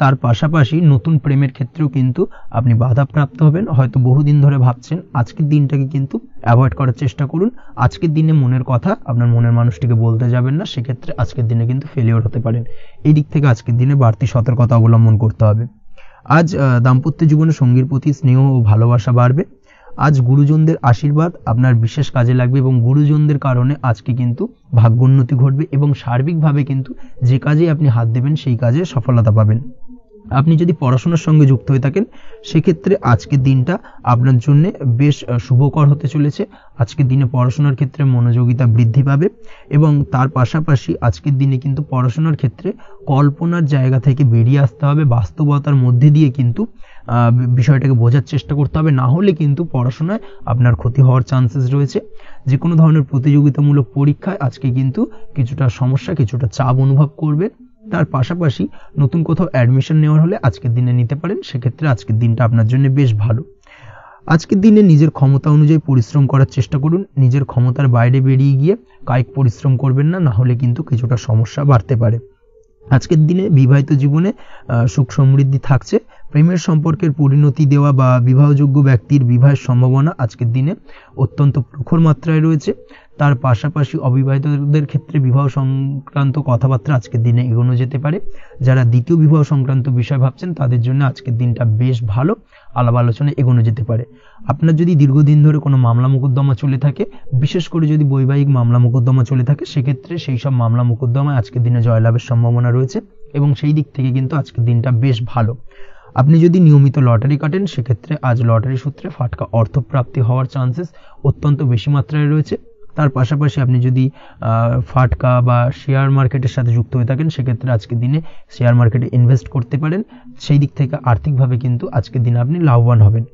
Speaker 1: তার পাশাপাশি নতুন প্রেমের ক্ষেত্রেও কিন্তু আপনি বাধাপ্রাপ্ত হবেন। হয়তো বহুদিন ধরে ভাবছেন, আজকের দিনটাকে কিন্তু অ্যাভয়েড করার চেষ্টা করুন। আজকের দিনে মনের কথা আপনার মনের মানুষটিকে বলতে যাবেন না, সেক্ষেত্রে আজকের দিনে কিন্তু ফেলিওর হতে পারেন। এই দিক থেকে আজকের দিনে বাড়তি সতর্কতা অবলম্বন করতে হবে। আজ দাম্পত্য জীবনে সঙ্গীর প্রতি স্নেহ ও ভালোবাসা বাড়বে। আজ গুরুজনদের আশীর্বাদ আপনার বিশেষ কাজে লাগবে এবং গুরুজনদের কারণে আজকে কিন্তু ভাগ্যোন্নতি ঘটবে এবং সার্বিকভাবে কিন্তু যে কাজে আপনি হাত দেবেন সেই কাজে সফলতা পাবেন। আপনি যদি পড়াশোনার সঙ্গে যুক্ত হয়ে থাকেন সেক্ষেত্রে আজকের দিনটা আপনার জন্য বেশ শুভকর হতে চলেছে। আজকের দিনে পড়াশোনার ক্ষেত্রে মনোযোগিতা বৃদ্ধি পাবে এবং তার পাশাপাশি আজকের দিনে কিন্তু পড়াশোনার ক্ষেত্রে কল্পনার জায়গা থেকে বেরিয়ে আসতে হবে, বাস্তবতার মধ্যে দিয়ে কিন্তু বিষয়টাকে বোঝার চেষ্টা করতে হবে, না হলে কিন্তু পড়াশোনায় আপনার ক্ষতি হওয়ার চান্সেস রয়েছে। যে কোনো ধরনের প্রতিযোগিতামূলক পরীক্ষায় আজকে কিন্তু কিছুটা সমস্যা, কিছুটা চাপ অনুভব করবে। তার পাশাপাশি নতুন কোথাও অ্যাডমিশন নেওয়ার হলে আজকের দিনে নিতে পারেন, সেক্ষেত্রে আজকের দিনটা আপনার জন্য বেশ ভালো। আজকের দিনে নিজের ক্ষমতা অনুযায়ী পরিশ্রম করার চেষ্টা করুন, নিজের ক্ষমতার বাইরে বেরিয়ে গিয়ে কায়িক পরিশ্রম করবেন না, না হলে কিন্তু কিছুটা সমস্যা বাড়তে পারে। আজকের দিনে বিবাহিত জীবনে সুখ সমৃদ্ধি থাকছে, প্রেমের সম্পর্কের পরিণতি দেওয়া বা বিবাহযোগ্য ব্যক্তির বিবাহের সম্ভাবনা আজকের দিনে অত্যন্ত প্রখর মাত্রায় রয়েছে। তার পাশাপাশি অবিবাহিতদের ক্ষেত্রে বিবাহ সংক্রান্ত কথাবার্তা আজকের দিনে এগোনো যেতে পারে। যারা দ্বিতীয় বিবাহ সংক্রান্ত বিষয় ভাবছেন তাদের জন্য আজকের দিনটা বেশ ভালো, আলাপ আলোচনায় এগোনো যেতে পারে। আপনার যদি দীর্ঘদিন ধরে কোনো মামলা মোকদ্দমা চলে থাকে, বিশেষ করে যদি বৈবাহিক মামলা মোকদ্দমা চলে থাকে, সেক্ষেত্রে সেই সব মামলা মোকদ্দমায় আজকের দিনে জয়লাভের সম্ভাবনা রয়েছে এবং সেই দিক থেকে কিন্তু আজকের দিনটা বেশ ভালো। আপনি যদি নিয়মিত লটারি কাটেন, সেক্ষেত্রে আজ লটারি সূত্রে ফাটকা অর্থপ্রাপ্তি হওয়ার চান্সেস অত্যন্ত বেশি মাত্রায় রয়েছে। তার পাশাপাশি আপনি যদি ফাটকা বা শেয়ার মার্কেটের সাথে যুক্ত হয়ে থাকেন, সেক্ষেত্রে আজকের দিনে শেয়ার মার্কেটে ইনভেস্ট করতে পারেন, সেই দিক থেকে আর্থিকভাবে কিন্তু আজকের দিনে আপনি লাভবান হবেন।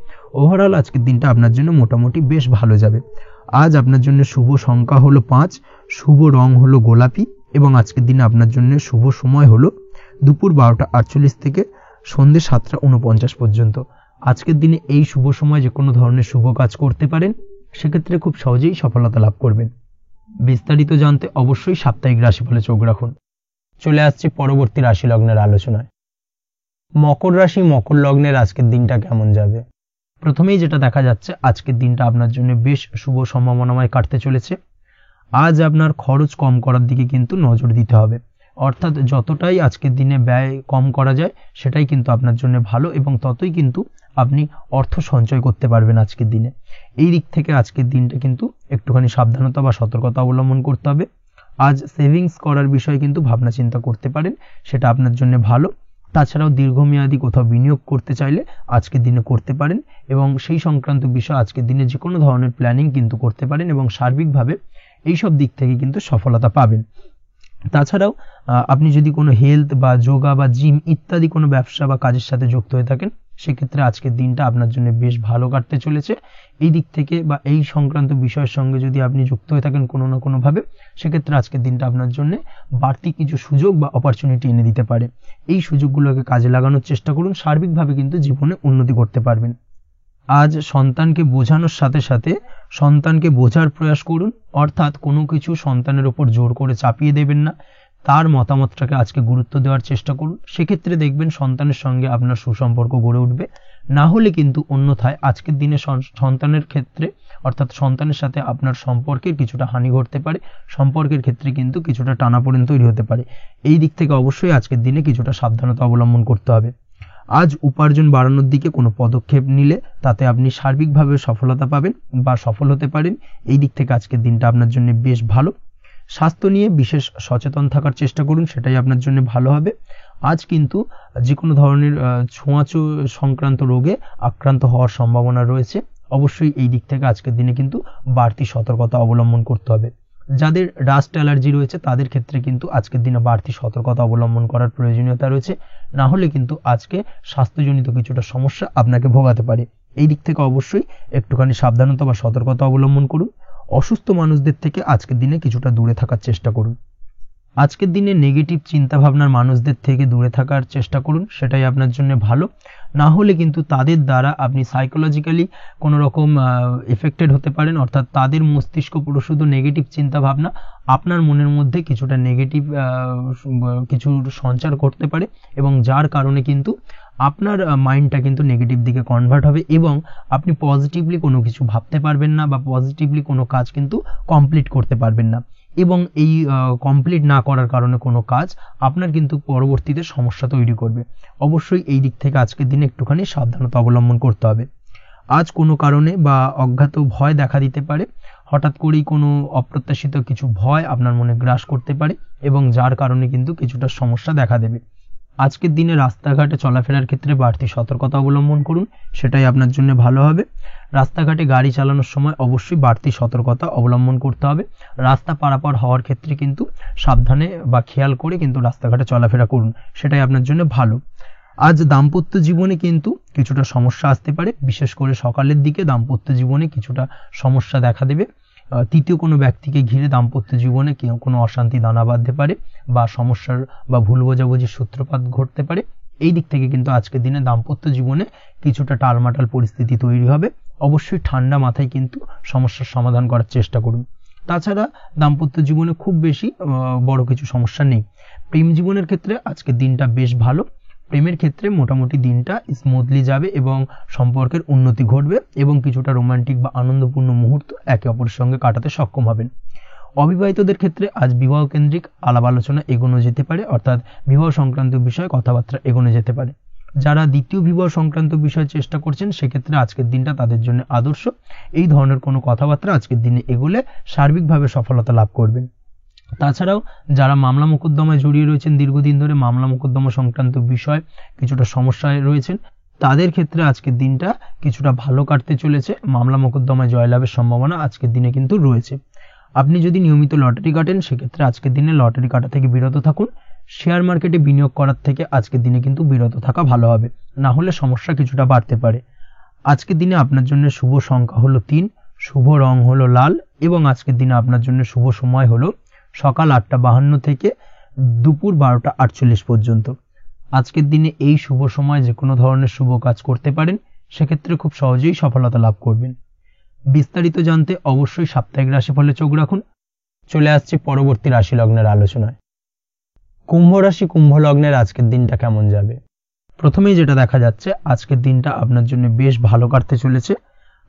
Speaker 1: ওভারঅল আজকের দিনটা আপনার জন্য মোটামুটি বেশ ভালো যাবে। আজ আপনার জন্য শুভ সংখ্যা হলো 5, শুভ রং হলো গোলাপি এবং আজকের দিনে আপনার জন্য শুভ সময় হলো দুপুর 12:48 থেকে সন্ধ্যে 7:49 পর্যন্ত। আজকের দিনে এই শুভ সময় যে কোনো ধরনের শুভ কাজ করতে পারেন, সেক্ষেত্রে খুব সহজেই সফলতা লাভ করবেন। বিস্তারিত জানতে অবশ্যই সাপ্তাহিক রাশিফলে চোখ রাখুন। চলে আসছি পরবর্তী রাশি লগ্নের আলোচনায়। মকর রাশি মকর লগ্নের আজকের দিনটা কেমন যাবে? প্রথমেই যেটা দেখা যাচ্ছে, আজকের দিনটা আপনার জন্য বেশ শুভ সম্ভাবনাময় কাটতে চলেছে। আজ আপনার খরচ কম করার দিকে কিন্তু নজর দিতে হবে, অর্থাৎ যতটাই আজকের দিনে ব্যয় কম করা যায় সেটাই কিন্তু আপনার জন্য ভালো এবং ততই কিন্তু আপনি অর্থ সঞ্চয় করতে পারবেন আজকের দিনে। এই দিক থেকে আজকের দিনটা কিন্তু একটুখানি সাবধানতা বা সতর্কতা অবলম্বন করতে হবে। আজ সেভিংস করার বিষয়ে কিন্তু ভাবনা চিন্তা করতে পারেন, সেটা আপনার জন্য ভালো। তাছাড়াও দীর্ঘমেয়াদী কোথাও বিনিয়োগ করতে চাইলে আজকের দিনে করতে পারেন এবং সেই সংক্রান্ত বিষয় আজকের দিনে যে কোনো ধরনের প্ল্যানিং কিন্তু করতে পারেন এবং সার্বিকভাবে এইসব দিক থেকে কিন্তু সফলতা পাবেন। তাছাড়াও আপনি যদি কোনো হেলথ বা যোগা বা জিম ইত্যাদি কোনো ব্যবসা বা কাজের সাথে যুক্ত হয়ে থাকেন, সেক্ষেত্রে আজকের দিনটা আপনার জন্য বেশ ভালো কাটতে চলেছে। এই দিক থেকে বা এই সংক্রান্ত বিষয়ের সঙ্গে যদি আপনি যুক্ত হয়ে থাকেন কোনো না কোনোভাবে, সেক্ষেত্রে আজকের দিনটা আপনার জন্য বাড়তি কিছু সুযোগ বা অপরচুনিটি এনে দিতে পারে। এই সুযোগগুলোকে কাজে লাগানোর চেষ্টা করুন, সার্বিকভাবে কিন্তু জীবনে উন্নতি করতে পারবেন। আজ সন্তানকে বোঝানোর সাথে সাথে সন্তানকে বোঝার প্রয়াস করুন, অর্থাৎ কোনো কিছু সন্তানের ওপর জোর করে চাপিয়ে দেবেন না, তার মতামতটাকে আজকে গুরুত্ব দেওয়ার চেষ্টা করুন। সেক্ষেত্রে দেখবেন সন্তানের সঙ্গে আপনার সুসম্পর্ক গড়ে উঠবে। না হলে কিন্তু অন্যথায় আজকের দিনে সন্তানের ক্ষেত্রে অর্থাৎ সন্তানের সাথে আপনার সম্পর্কের কিছুটা হানি ঘটতে পারে, সম্পর্কের ক্ষেত্রে কিন্তু কিছুটা টানাপোড়েন তৈরি হতে পারে। এই দিক থেকে অবশ্যই আজকের দিনে কিছুটা সাবধানতা অবলম্বন করতে হবে। আজ উপার্জন বাড়ানোর দিকে কোনো পদক্ষেপ নিলে তাতে আপনি সার্বিকভাবে সফলতা পাবেন বা সফল হতে পারেন। এই দিক থেকে আজকের দিনটা আপনার জন্য বেশ ভালো। স্বাস্থ্য নিয়ে বিশেষ সচেতন থাকার চেষ্টা করুন, সেটাই আপনার জন্য ভালো হবে। আজ কিন্তু যে কোনো ধরনের ছোঁয়াচে সংক্রান্ত রোগে আক্রান্ত হওয়ার সম্ভাবনা রয়েছে। অবশ্যই এই দিক থেকে আজকের দিনে কিন্তু বাড়তি সতর্কতা অবলম্বন করতে হবে। যাদের ডাস্ট অ্যালার্জি রয়েছে তাদের ক্ষেত্রে কিন্তু আজকের দিনে বাড়তি সতর্কতা অবলম্বন করার প্রয়োজনীয়তা রয়েছে, না হলে কিন্তু আজকে স্বাস্থ্যজনিত কিছুটা সমস্যা আপনাকে ভোগাতে পারে। এই দিক থেকে অবশ্যই একটুখানি সাবধানতা বা সতর্কতা অবলম্বন করুন। অসুস্থ মানুষদের থেকে আজকের দিনে কিছুটা দূরে থাকার চেষ্টা করুন। আজকের দিনে নেগেটিভ চিন্তাভাবনার মানুষদের থেকে দূরে থাকার চেষ্টা করুন, সেটাই আপনার জন্য ভালো। না হলে কিন্তু তাদের দ্বারা আপনি সাইকোলজিক্যালি কোনো রকম এফেক্টেড হতে পারেন, অর্থাৎ তাদের মস্তিষ্ক পুরো শুধু নেগেটিভ চিন্তাভাবনা আপনার মনের মধ্যে কিছুটা নেগেটিভ কিছু সঞ্চার করতে পারে এবং যার কারণে কিন্তু আপনার মাইন্ডটা কিন্তু নেগেটিভ দিকে কনভার্ট হবে এবং আপনি পজিটিভলি কোনো কিছু ভাবতে পারবেন না বা পজিটিভলি কোনো কাজ কিন্তু কমপ্লিট করতে পারবেন না এবং এই কমপ্লিট না করার কারণে কোনো কাজ আপনার কিন্তু পরবর্তীতে সমস্যা তৈরি করবে। অবশ্যই এই দিক থেকে আজকের দিনে একটুখানি সাবধানতা অবলম্বন করতে হবে। আজ কোনো কারণে বা অজ্ঞাত ভয় দেখা দিতে পারে, হঠাৎ করেই কোনো অপ্রত্যাশিত কিছু ভয় আপনার মনে গ্রাস করতে পারে এবং যার কারণে কিন্তু কিছুটা সমস্যা দেখা দেবে। আজকের দিনে রাস্তাঘাটে চলাফেরার ক্ষেত্রে বাড়তি সতর্কতা অবলম্বন করুন, সেটাই আপনার জন্য ভালো হবে। রাস্তাঘাটে গাড়ি চালানোর সময় অবশ্যই বাড়তি সতর্কতা অবলম্বন করতে হবে। রাস্তা পারাপার হওয়ার ক্ষেত্রে কিন্তু সাবধানে বা খেয়াল করে কিন্তু রাস্তাঘাটে চলাফেরা করুন, সেটাই আপনার জন্য ভালো। আজ দাম্পত্য জীবনে কিন্তু কিছুটা সমস্যা আসতে পারে, বিশেষ করে সকালের দিকে দাম্পত্য জীবনে কিছুটা সমস্যা দেখা দেবে। তৃতীয় কোনো ব্যক্তিকে ঘিরে দাম্পত্য জীবনে কোনো অশান্তি দানা বাঁধতে পারে বা সমস্যার বা ভুল বোঝাবুঝির সূত্রপাত ঘটতে পারে। এই দিক থেকে কিন্তু আজকের দিনে দাম্পত্য জীবনে কিছুটা টালমাটাল পরিস্থিতি তৈরি হবে। অবশ্যই ঠান্ডা মাথায় কিন্তু সমস্যার সমাধান করার চেষ্টা করুন। তাছাড়া দাম্পত্য জীবনে খুব বেশি বড় কিছু সমস্যা নেই। প্রেম জীবনের ক্ষেত্রে আজকের দিনটা বেশ ভালো। প্রেমের ক্ষেত্রে মোটামুটি দিনটা স্মুথলি যাবে এবং সম্পর্কের উন্নতি ঘটবে এবং কিছুটা রোমান্টিক বা আনন্দপূর্ণ মুহূর্ত একে অপরের সঙ্গে কাটাতে সক্ষম হবেন। অবিবাহিতদের ক্ষেত্রে আজ বিবাহ কেন্দ্রিক আলাপ আলোচনা এগোনো যেতে পারে, অর্থাৎ বিবাহ সংক্রান্ত বিষয়ে কথাবার্তা এগোনো যেতে পারে। যারা দ্বিতীয় বিবাহ সংক্রান্ত বিষয়ে চেষ্টা করছেন সেক্ষেত্রে আজকের দিনটা তাদের জন্য আদর্শ। এই ধরনের কোনো কথাবার্তা আজকের দিনে এগোলে সার্বিকভাবে সফলতা লাভ করবেন। তাছাড়াও যারা মামলা মোকদ্দমায় জড়িয়ে রয়েছেন, দীর্ঘদিন ধরে মামলা মোকদ্দমা সংক্রান্ত বিষয় কিছুটা সমস্যায় রয়েছেন, তাদের ক্ষেত্রে আজকের দিনটা কিছুটা ভালো কাটতে চলেছে। মামলা মোকদ্দমায় জয়লাভের সম্ভাবনা আজকের দিনে কিন্তু রয়েছে। আপনি যদি নিয়মিত লটারি কাটেন সেক্ষেত্রে আজকের দিনে লটারি কাটা থেকে বিরত থাকুন। শেয়ার মার্কেটে বিনিয়োগ করার থেকে আজকের দিনে কিন্তু বিরত থাকা ভালো হবে, না হলে সমস্যা কিছুটা বাড়তে পারে। আজকের দিনে আপনার জন্য শুভ সংখ্যা হলো 3, শুভ রং হলো লাল এবং আজকের দিনে আপনার জন্য শুভ সময় হলো সকাল 8:52 থেকে দুপুর 12:48 পর্যন্ত। আজকের দিনে এই শুভ সময় যে কোনো ধরনের শুভ কাজ করতে পারেন, সেক্ষেত্রে খুব সহজেই সফলতা লাভ করবেন। বিস্তারিত জানতে অবশ্যই সাপ্তাহিক রাশিফলে চোখ রাখুন। চলে আসছে পরবর্তী রাশি লগ্নের আলোচনায়। কুম্ভ রাশি কুম্ভ লগ্নের আজকের দিনটা কেমন যাবে? প্রথমেই যেটা দেখা যাচ্ছে, আজকের দিনটা আপনার জন্য বেশ ভালো কাটতে চলেছে।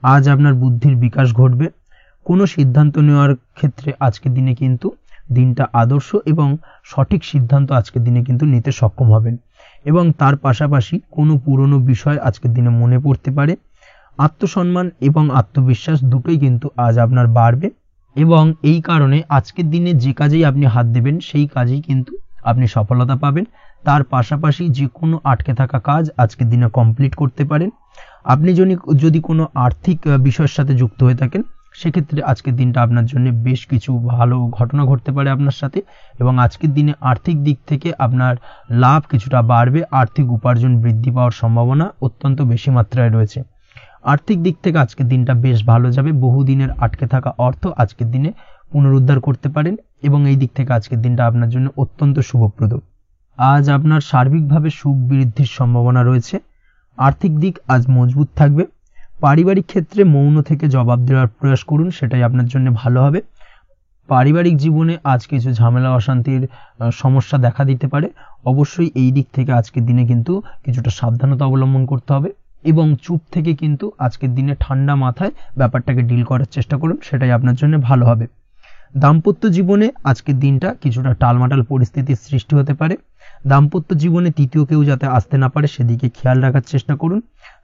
Speaker 1: আজ আপনার বুদ্ধির বিকাশ ঘটবে। কোনো সিদ্ধান্ত নেওয়ার ক্ষেত্রে আজকের দিনে কিন্তু দিনটা আদর্শ এবং সঠিক সিদ্ধান্ত আজকের দিনে কিন্তু নিতে সক্ষম হবেন এবং তার পাশাপাশি কোনো পুরনো বিষয় আজকের দিনে মনে পড়তে পারে। আত্মসম্মান এবং আত্মবিশ্বাস দুটোই কিন্তু আজ আপনার বাড়বে এবং এই কারণে আজকের দিনে যে কাজেই আপনি হাত দেবেন সেই কাজেই কিন্তু আপনি সফলতা পাবেন। তার পাশাপাশি যে কোনো আটকে থাকা কাজ আজকের দিনে কমপ্লিট করতে পারেন। আপনি যদি কোনো আর্থিক বিষয়ের সাথে যুক্ত হয়ে থাকেন সেক্ষেত্রে আজকের দিনটা আপনার জন্য বেশ কিছু ভালো ঘটনা ঘটতে পারে আপনার সাথে এবং আজকের দিনে আর্থিক দিক থেকে আপনার লাভ কিছুটা বাড়বে। আর্থিক উপার্জন বৃদ্ধি পাওয়ার সম্ভাবনা অত্যন্ত বেশি মাত্রায় রয়েছে। আর্থিক দিক থেকে আজকের দিনটা বেশ ভালো যাবে। বহুদিনের আটকে থাকা অর্থ আজকের দিনে পুনরুদ্ধার করতে পারেন এবং এই দিক থেকে আজকের দিনটা আপনার জন্য অত্যন্ত শুভপ্রদ। আজ আপনার সার্বিকভাবে সুখ বৃদ্ধির সম্ভাবনা রয়েছে। আর্থিক দিক আজ মজবুত থাকবে। পারিবারিক ক্ষেত্রে মৌন থেকে জবাব দেওয়ার প্রয়াস করুন, সেটাই আপনার জন্য ভালো হবে। পারিবারিক জীবনে আজ কিছু ঝামেলা অশান্তির সমস্যা দেখা দিতে পারে। অবশ্যই এই দিক থেকে আজকের দিনে কিন্তু কিছুটা সাবধানতা অবলম্বন করতে হবে এবং চুপ থেকে কিন্তু আজকের দিনে ঠান্ডা মাথায় ব্যাপারটাকে ডিল করার চেষ্টা করুন, সেটাই আপনার জন্য ভালো হবে। দাম্পত্য জীবনে আজকের দিনটা কিছুটা টালমাটাল পরিস্থিতির সৃষ্টি হতে পারে। দাম্পত্য জীবনে তৃতীয় কেউ যাতে আসতে না পারে সেদিকে খেয়াল রাখার চেষ্টা করুন।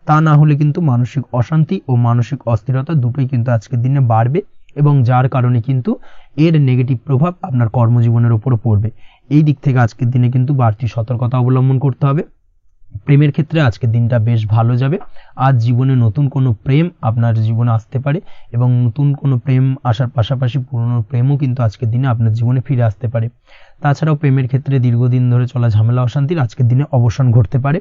Speaker 1: তা না হলে কিন্তু মানসিক অশান্তি ও মানসিক অস্থিরতা দুটোই কিন্তু আজকের দিনে বাড়বে এবং যার কারণে কিন্তু এর নেগেটিভ প্রভাব আপনার কর্মজীবনের উপর পড়বে। এই দিক থেকে আজকের দিনে কিন্তু বাড়তি সতর্কতা অবলম্বন করতে হবে। প্রেমের ক্ষেত্রে আজকের দিনটা বেশ ভালো যাবে। আজ জীবনে নতুন কোনো প্রেম আপনার জীবনে আসতে পারে এবং নতুন কোনো প্রেম আসার পাশাপাশি পুরনো প্রেমও কিন্তু আজকের দিনে আপনার জীবনে ফিরে আসতে পারে। তাছাড়াও প্রেমের ক্ষেত্রে দীর্ঘদিন ধরে চলা ঝামেলা অশান্তির আজকের দিনে অবসান ঘটতে পারে।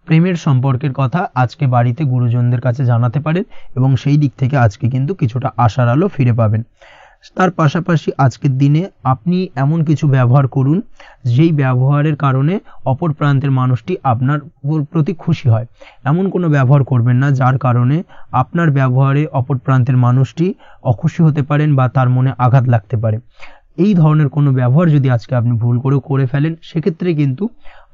Speaker 1: প্রেমের সম্পর্কের কথা আজকে বাড়িতে গুরুজনদের কাছে জানাতে পারেন এবং সেই দিক থেকে আজকে কিন্তু কিছুটা আশার আলো ফিরে পাবেন। তার পাশাপাশি আজকের দিনে আপনি এমন কিছু ব্যবহার করুন যেই ব্যবহারের কারণে অপর প্রান্তের মানুষটি আপনার প্রতি খুশি হয়। এমন কোনো ব্যবহার করবেন না যার কারণে আপনার ব্যবহারে অপর প্রান্তের মানুষটি অখুশি হতে পারেন বা তার মনে আঘাত লাগতে পারে। এই ধরনের কোনো ব্যবহার যদি আজকে আপনি ভুল করে ফেলেন সেক্ষেত্রে কিন্তু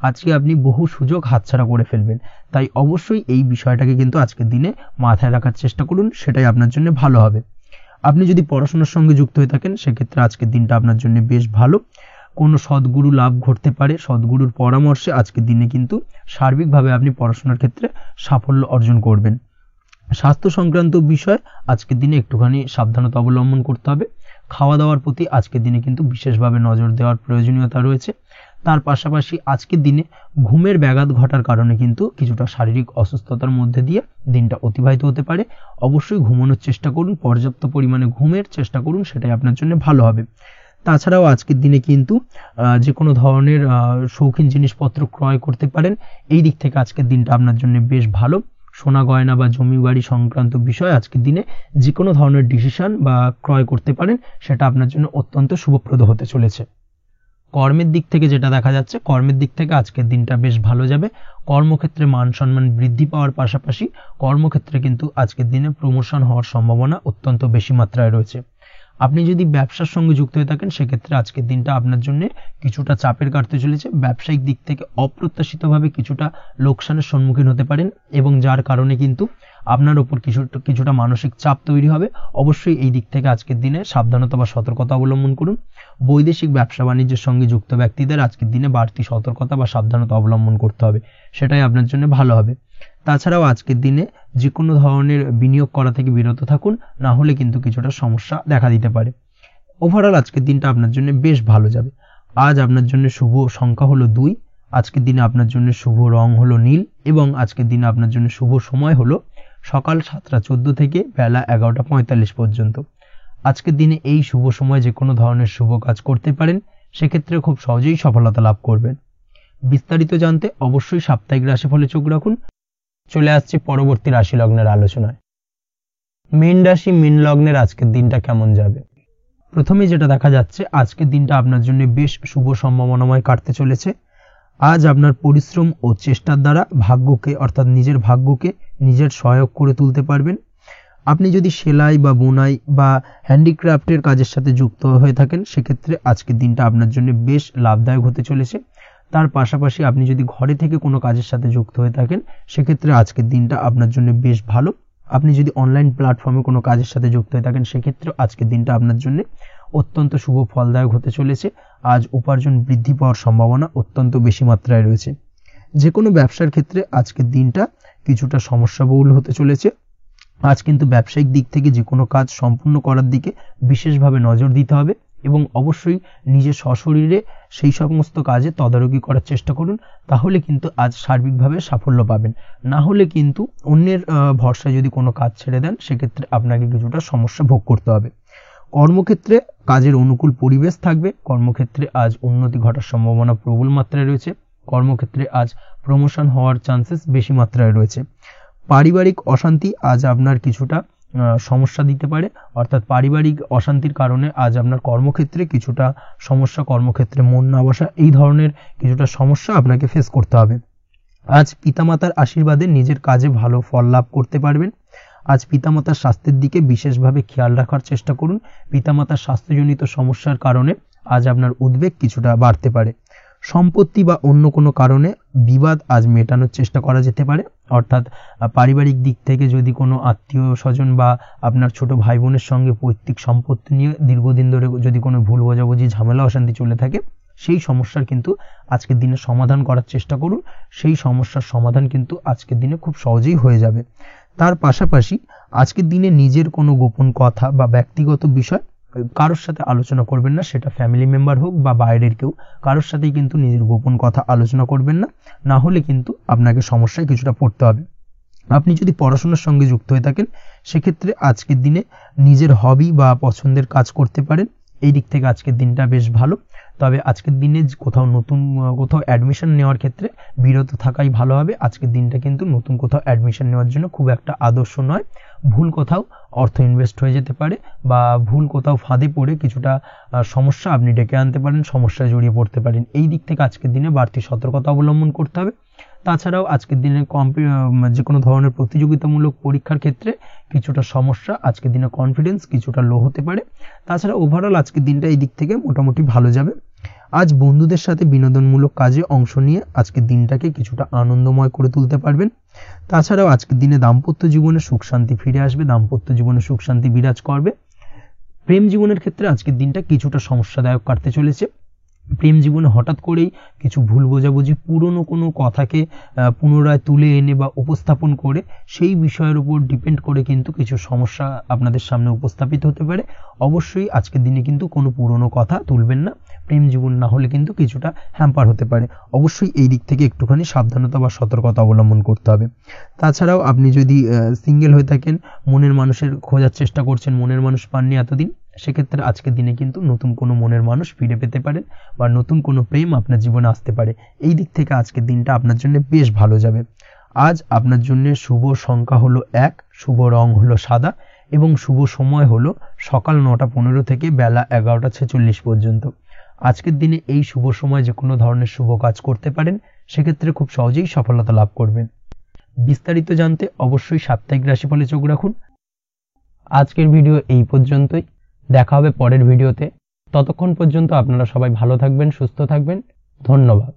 Speaker 1: আজকে আপনি বহু সুযোগ হাতছাড়া করে ফেলবেন। তাই অবশ্যই এই বিষয়টাকে কিন্তু আজকের দিনে মাথায় রাখার চেষ্টা করুন, সেটাই আপনার জন্য ভালো হবে। আপনি যদি পড়াশোনার সঙ্গে যুক্ত হয়ে থাকেন সেক্ষেত্রে আজকের দিনটা আপনার জন্য বেশ ভালো। কোনো সদ্গুরু লাভ ঘটতে পারে। সদ্গুরুর পরামর্শে আজকের দিনে কিন্তু সার্বিকভাবে আপনি পড়াশোনার ক্ষেত্রে সাফল্য অর্জন করবেন। স্বাস্থ্য সংক্রান্ত বিষয় আজকের দিনে একটুখানি সাবধানতা অবলম্বন করতে হবে। খাওয়া দাওয়ার প্রতি আজকের দিনে কিন্তু বিশেষভাবে নজর দেওয়ার প্রয়োজনীয়তা রয়েছে। তার পাশাপাশি আজকের দিনে ঘুমের ব্যাঘাত ঘটার কারণে কিন্তু কিছুটা শারীরিক অসুস্থতার মধ্যে দিয়ে দিনটা অতিবাহিত হতে পারে। অবশ্যই ঘুমানোর চেষ্টা করুন, পর্যাপ্ত পরিমাণে ঘুমের চেষ্টা করুন, সেটাই আপনার জন্য ভালো হবে। তাছাড়াও আজকের দিনে কিন্তু যে কোনো ধরনের শৌখিন জিনিসপত্র ক্রয় করতে পারেন। এই দিক থেকে আজকের দিনটা আপনার জন্য বেশ ভালো। সোনা গয়না বা জমি বাড়ি সংক্রান্ত বিষয় আজকের দিনে যে কোনো ধরনের ডিসিশন বা ক্রয় করতে পারেন, সেটা আপনার জন্য অত্যন্ত শুভপ্রদ হতে চলেছে। কর্মের দিক থেকে যেটা দেখা যাচ্ছে, কর্মের দিক থেকে আজকের দিনটা বেশ ভালো যাবে। কর্মক্ষেত্রে মান সম্মান বৃদ্ধি পাওয়ার পাশাপাশি কর্মক্ষেত্রে কিন্তু আজকের দিনে প্রমোশন হওয়ার সম্ভাবনা অত্যন্ত বেশি মাত্রায় রয়েছে। আপনি যদি ব্যবসার সঙ্গে যুক্ত হয়ে থাকেন, সেক্ষেত্রে আজকের দিনটা আপনার জন্য কিছুটা চাপের কাটতে চলেছে। ব্যবসায়িক দিক থেকে অপ্রত্যাশিতভাবে কিছুটা লোকসানের সম্মুখীন হতে পারেন এবং যার কারণে কিন্তু আপনার উপর কিছুটা মানসিক চাপ তৈরি হবে। অবশ্যই এই দিক থেকে আজকের দিনে সাবধানতা বা সতর্কতা অবলম্বন করুন। বৈদেশিক ব্যবসা বাণিজ্যের সঙ্গে যুক্ত ব্যক্তিদের আজকের দিনে বাড়তি সতর্কতা বা সাবধানতা অবলম্বন করতে হবে, সেটাই আপনার জন্য ভালো হবে। তাছাড়াও আজকের দিনে যে কোনো ধরনের বিনিয়োগ করা থেকে বিরত থাকুন, না হলে কিন্তু কিছুটা সমস্যা দেখা দিতে পারে। ওভারঅল আজকের দিনটা আপনার জন্য বেশ ভালো যাবে। আজ আপনার জন্য শুভ সংখ্যা হলো 2। আজকের দিনে আপনার জন্য শুভ রং হলো নীল এবং আজকের দিনে আপনার জন্য শুভ সময় হলো সকাল 7:14 থেকে বেলা 11:45 পর্যন্ত। আজকের দিনে এই শুভ সময় যে কোনো ধরনের শুভ কাজ করতে পারেন, সেক্ষেত্রে খুব সহজেই সফলতা লাভ করবেন। বিস্তারিত জানতে অবশ্যই সাপ্তাহিক রাশিফলে চোখ রাখুন। চলে আসছে পরবর্তী রাশি লগ্নের আলোচনায়। মীন রাশি মীন লগ্নের আজকের দিনটা কেমন যাবে? প্রথমে যেটা দেখা যাচ্ছে, আজকের দিনটা আপনার জন্য বেশ শুভ সম্ভাবনাময় কাটতে চলেছে। আজ আপনার পরিশ্রম ও চেষ্টার দ্বারা ভাগ্যকে অর্থাৎ নিজের ভাগ্যকে নিজের সহায়ক করে তুলতে পারবেন। আপনি যদি সেলাই বা বোনাই বা হ্যান্ডিক্রাফটের কাজের সাথে যুক্ত হয়ে থাকেন, সেক্ষেত্রে আজকের দিনটা আপনার জন্য বেশ লাভদায়ক হতে চলেছে। তার পাশাপাশি আপনি যদি ঘরে থেকে কোনো কাজের সাথে যুক্ত হয়ে থাকেন, সেক্ষেত্রে আজকের দিনটা আপনার জন্য বেশ ভালো। আপনি যদি অনলাইন প্ল্যাটফর্মে কোনো কাজের সাথে যুক্ত হয়ে থাকেন, সেক্ষেত্রে আজকের দিনটা আপনার জন্য অত্যন্ত শুভ ফলদায়ক হতে চলেছে। আজ উপার্জন বৃদ্ধি পাওয়ার সম্ভাবনা অত্যন্ত বেশি মাত্রায় রয়েছে। যে কোনো ব্যবসার ক্ষেত্রে আজকের দিনটা কিছুটা সমস্যাবহুল হতে চলেছে। আজ কিন্তু ব্যবসায়িক দিক থেকে যে কোনো কাজ সম্পূর্ণ করার দিকে বিশেষভাবে নজর দিতে হবে এবং অবশ্যই নিজের সশরীরে সেই সমস্ত কাজে তদারকি করার চেষ্টা করুন, তাহলে কিন্তু আজ সার্বিকভাবে সাফল্য পাবেন। না হলে কিন্তু অন্যের ভরসায় যদি কোনো কাজ ছেড়ে দেন, সেক্ষেত্রে আপনাকে কিছুটা সমস্যা ভোগ করতে হবে। কর্মক্ষেত্রে কাজের অনুকূল পরিবেশ থাকবে। কর্মক্ষেত্রে আজ উন্নতি ঘটার সম্ভাবনা প্রবল মাত্রায় রয়েছে। কর্মক্ষেত্রে আজ প্রমোশন হওয়ার চান্সেস বেশি মাত্রায় রয়েছে। পারিবারিক অশান্তি আজ আপনার কিছুটা সমস্যা দিতে পারে, অর্থাৎ পারিবারিক অশান্তির কারণে আজ আপনার কর্মক্ষেত্রে কিছুটা সমস্যা, কর্মক্ষেত্রে মন না বসা, এই ধরনের কিছুটা সমস্যা আপনাকে ফেস করতে হবে। আজ পিতামাতার আশীর্বাদে নিজের কাজে ভালো ফল লাভ করতে পারবেন। আজ পিতামাতার স্বাস্থ্যের দিকে বিশেষভাবে খেয়াল রাখার চেষ্টা করুন। পিতামাতার স্বাস্থ্যজনিত সমস্যার কারণে আজ আপনার উদ্বেগ কিছুটা বাড়তে পারে। সম্পত্তি বা অন্য কোনো কারণে বিবাদ আজ মেটানোর চেষ্টা করা যেতে পারে, অর্থাৎ পারিবারিক দিক থেকে যদি কোনো আত্মীয় স্বজন বা আপনার ছোট ভাই বোনের সঙ্গে পৈতৃক সম্পত্তি নিয়ে দীর্ঘদিন ধরে যদি কোনো ভুল বোঝাবুঝি ঝামেলা অশান্তি চলে থাকে, সেই সমস্যার কিন্তু আজকের দিনে সমাধান করার চেষ্টা করুন। সেই সমস্যার সমাধান কিন্তু আজকের দিনে খুব সহজেই হয়ে যাবে। তার পাশাপাশি আজকের দিনে নিজের কোনো গোপন কথা বা ব্যক্তিগত বিষয় কারোর সাথে আলোচনা করবেন না, সেটা ফ্যামিলি মেম্বার হোক বা বাইরের কেউ, কারোর সাথেই কিন্তু নিজের গোপন কথা আলোচনা করবেন না, না হলে কিন্তু আপনাকে সমস্যায় কিছুটা পড়তে হবে। আপনি যদি পড়াশোনার সঙ্গে যুক্ত হয়ে থাকেন, সেক্ষেত্রে আজকের দিনে নিজের হবি বা পছন্দের কাজ করতে পারেন। এই দিক থেকে আজকের দিনটা বেশ ভালো। তবে আজকের দিনে কোথাও অ্যাডমিশন নেওয়ার ক্ষেত্রে বিরত থাকাই ভালো হবে। আজকের দিনটা কিন্তু নতুন কোথাও অ্যাডমিশন নেওয়ার জন্য খুব একটা আদর্শ নয়। ভুল কোথাও অর্থ ইনভেস্ট হয়ে যেতে পারে বা ভুল কোথাও ফাঁদে পড়ে কিছুটা সমস্যা আপনি ডেকে আনতে পারেন, সমস্যায় জড়িয়ে পড়তে পারেন। এই দিক থেকে আজকের দিনে বাড়তি সতর্কতা অবলম্বন করতে হবে। তাছাড়াও আজকের দিনে যে কোনো ধরনের প্রতিযোগিতামূলক পরীক্ষার ক্ষেত্রে কিছুটা সমস্যা, আজকের দিনে কনফিডেন্স কিছুটা লো হতে পারে। তাছাড়া ওভারঅল আজকের দিনটা এই দিক থেকে মোটামুটি ভালো যাবে। আজ বন্ধুদের সাথে বিনোদনমূলক কাজে অংশ নিয়ে আজকের দিনটাকে কিছুটা আনন্দময় করে তুলতে পারবেন। তাছাড়াও আজকের দিনে দাম্পত্য জীবনে সুখ শান্তি ফিরে আসবে, দাম্পত্য জীবনে সুখ শান্তি বিরাজ করবে। প্রেম জীবনের ক্ষেত্রে আজকের দিনটা কিছুটা সমস্যাদায়ক কাটতে চলেছে। প্রেম জীবনে হঠাৎ করেই কিছু ভুল বোঝাবুঝি, পুরনো কোনো কথাকে পুনরায় তুলে এনে বা উপস্থাপন করে সেই বিষয়ের উপর ডিপেন্ড করে কিন্তু কিছু সমস্যা আপনাদের সামনে উপস্থাপিত হতে পারে। অবশ্যই আজকের দিনে কিন্তু কোনো পুরনো কথা তুলবেন না, প্রেম জীবন না হলে কিন্তু কিছুটা হ্যাম্পার হতে পারে। অবশ্যই এই দিক থেকে একটুখানি সাবধানতা বা সতর্কতা অবলম্বন করতে হবে। তাছাড়াও আপনি যদি সিঙ্গেল হয়ে থাকেন, মনের মানুষের খোঁজার চেষ্টা করছেন, মনের মানুষ পাননি এতদিন, সেক্ষেত্রে আজকের দিনে কিন্তু নতুন কোনো মনের মানুষ ফিরে পেতে পারেন বা নতুন কোনো প্রেম আপনার জীবনে আসতে পারে। এই দিক থেকে আজকের দিনটা আপনার জন্য বেশ ভালো যাবে। আজ আপনার জন্য শুভ সংখ্যা হলো 1, শুভ রং হলো সাদা এবং শুভ সময় হলো সকাল 9:15 থেকে বেলা 11:46 পর্যন্ত। আজকের দিনে এই শুভ সময় যে কোনো ধরনের শুভ কাজ করতে পারেন, সেক্ষেত্রে খুব সহজেই সফলতা লাভ করবেন। বিস্তারিত জানতে অবশ্যই সাপ্তাহিক রাশিফলে চোখ রাখুন। আজকের ভিডিও এই পর্যন্তই, দেখা হবে পরের ভিডিওতে। ততক্ষণ পর্যন্ত আপনারা সবাই ভালো থাকবেন, সুস্থ থাকবেন। ধন্যবাদ।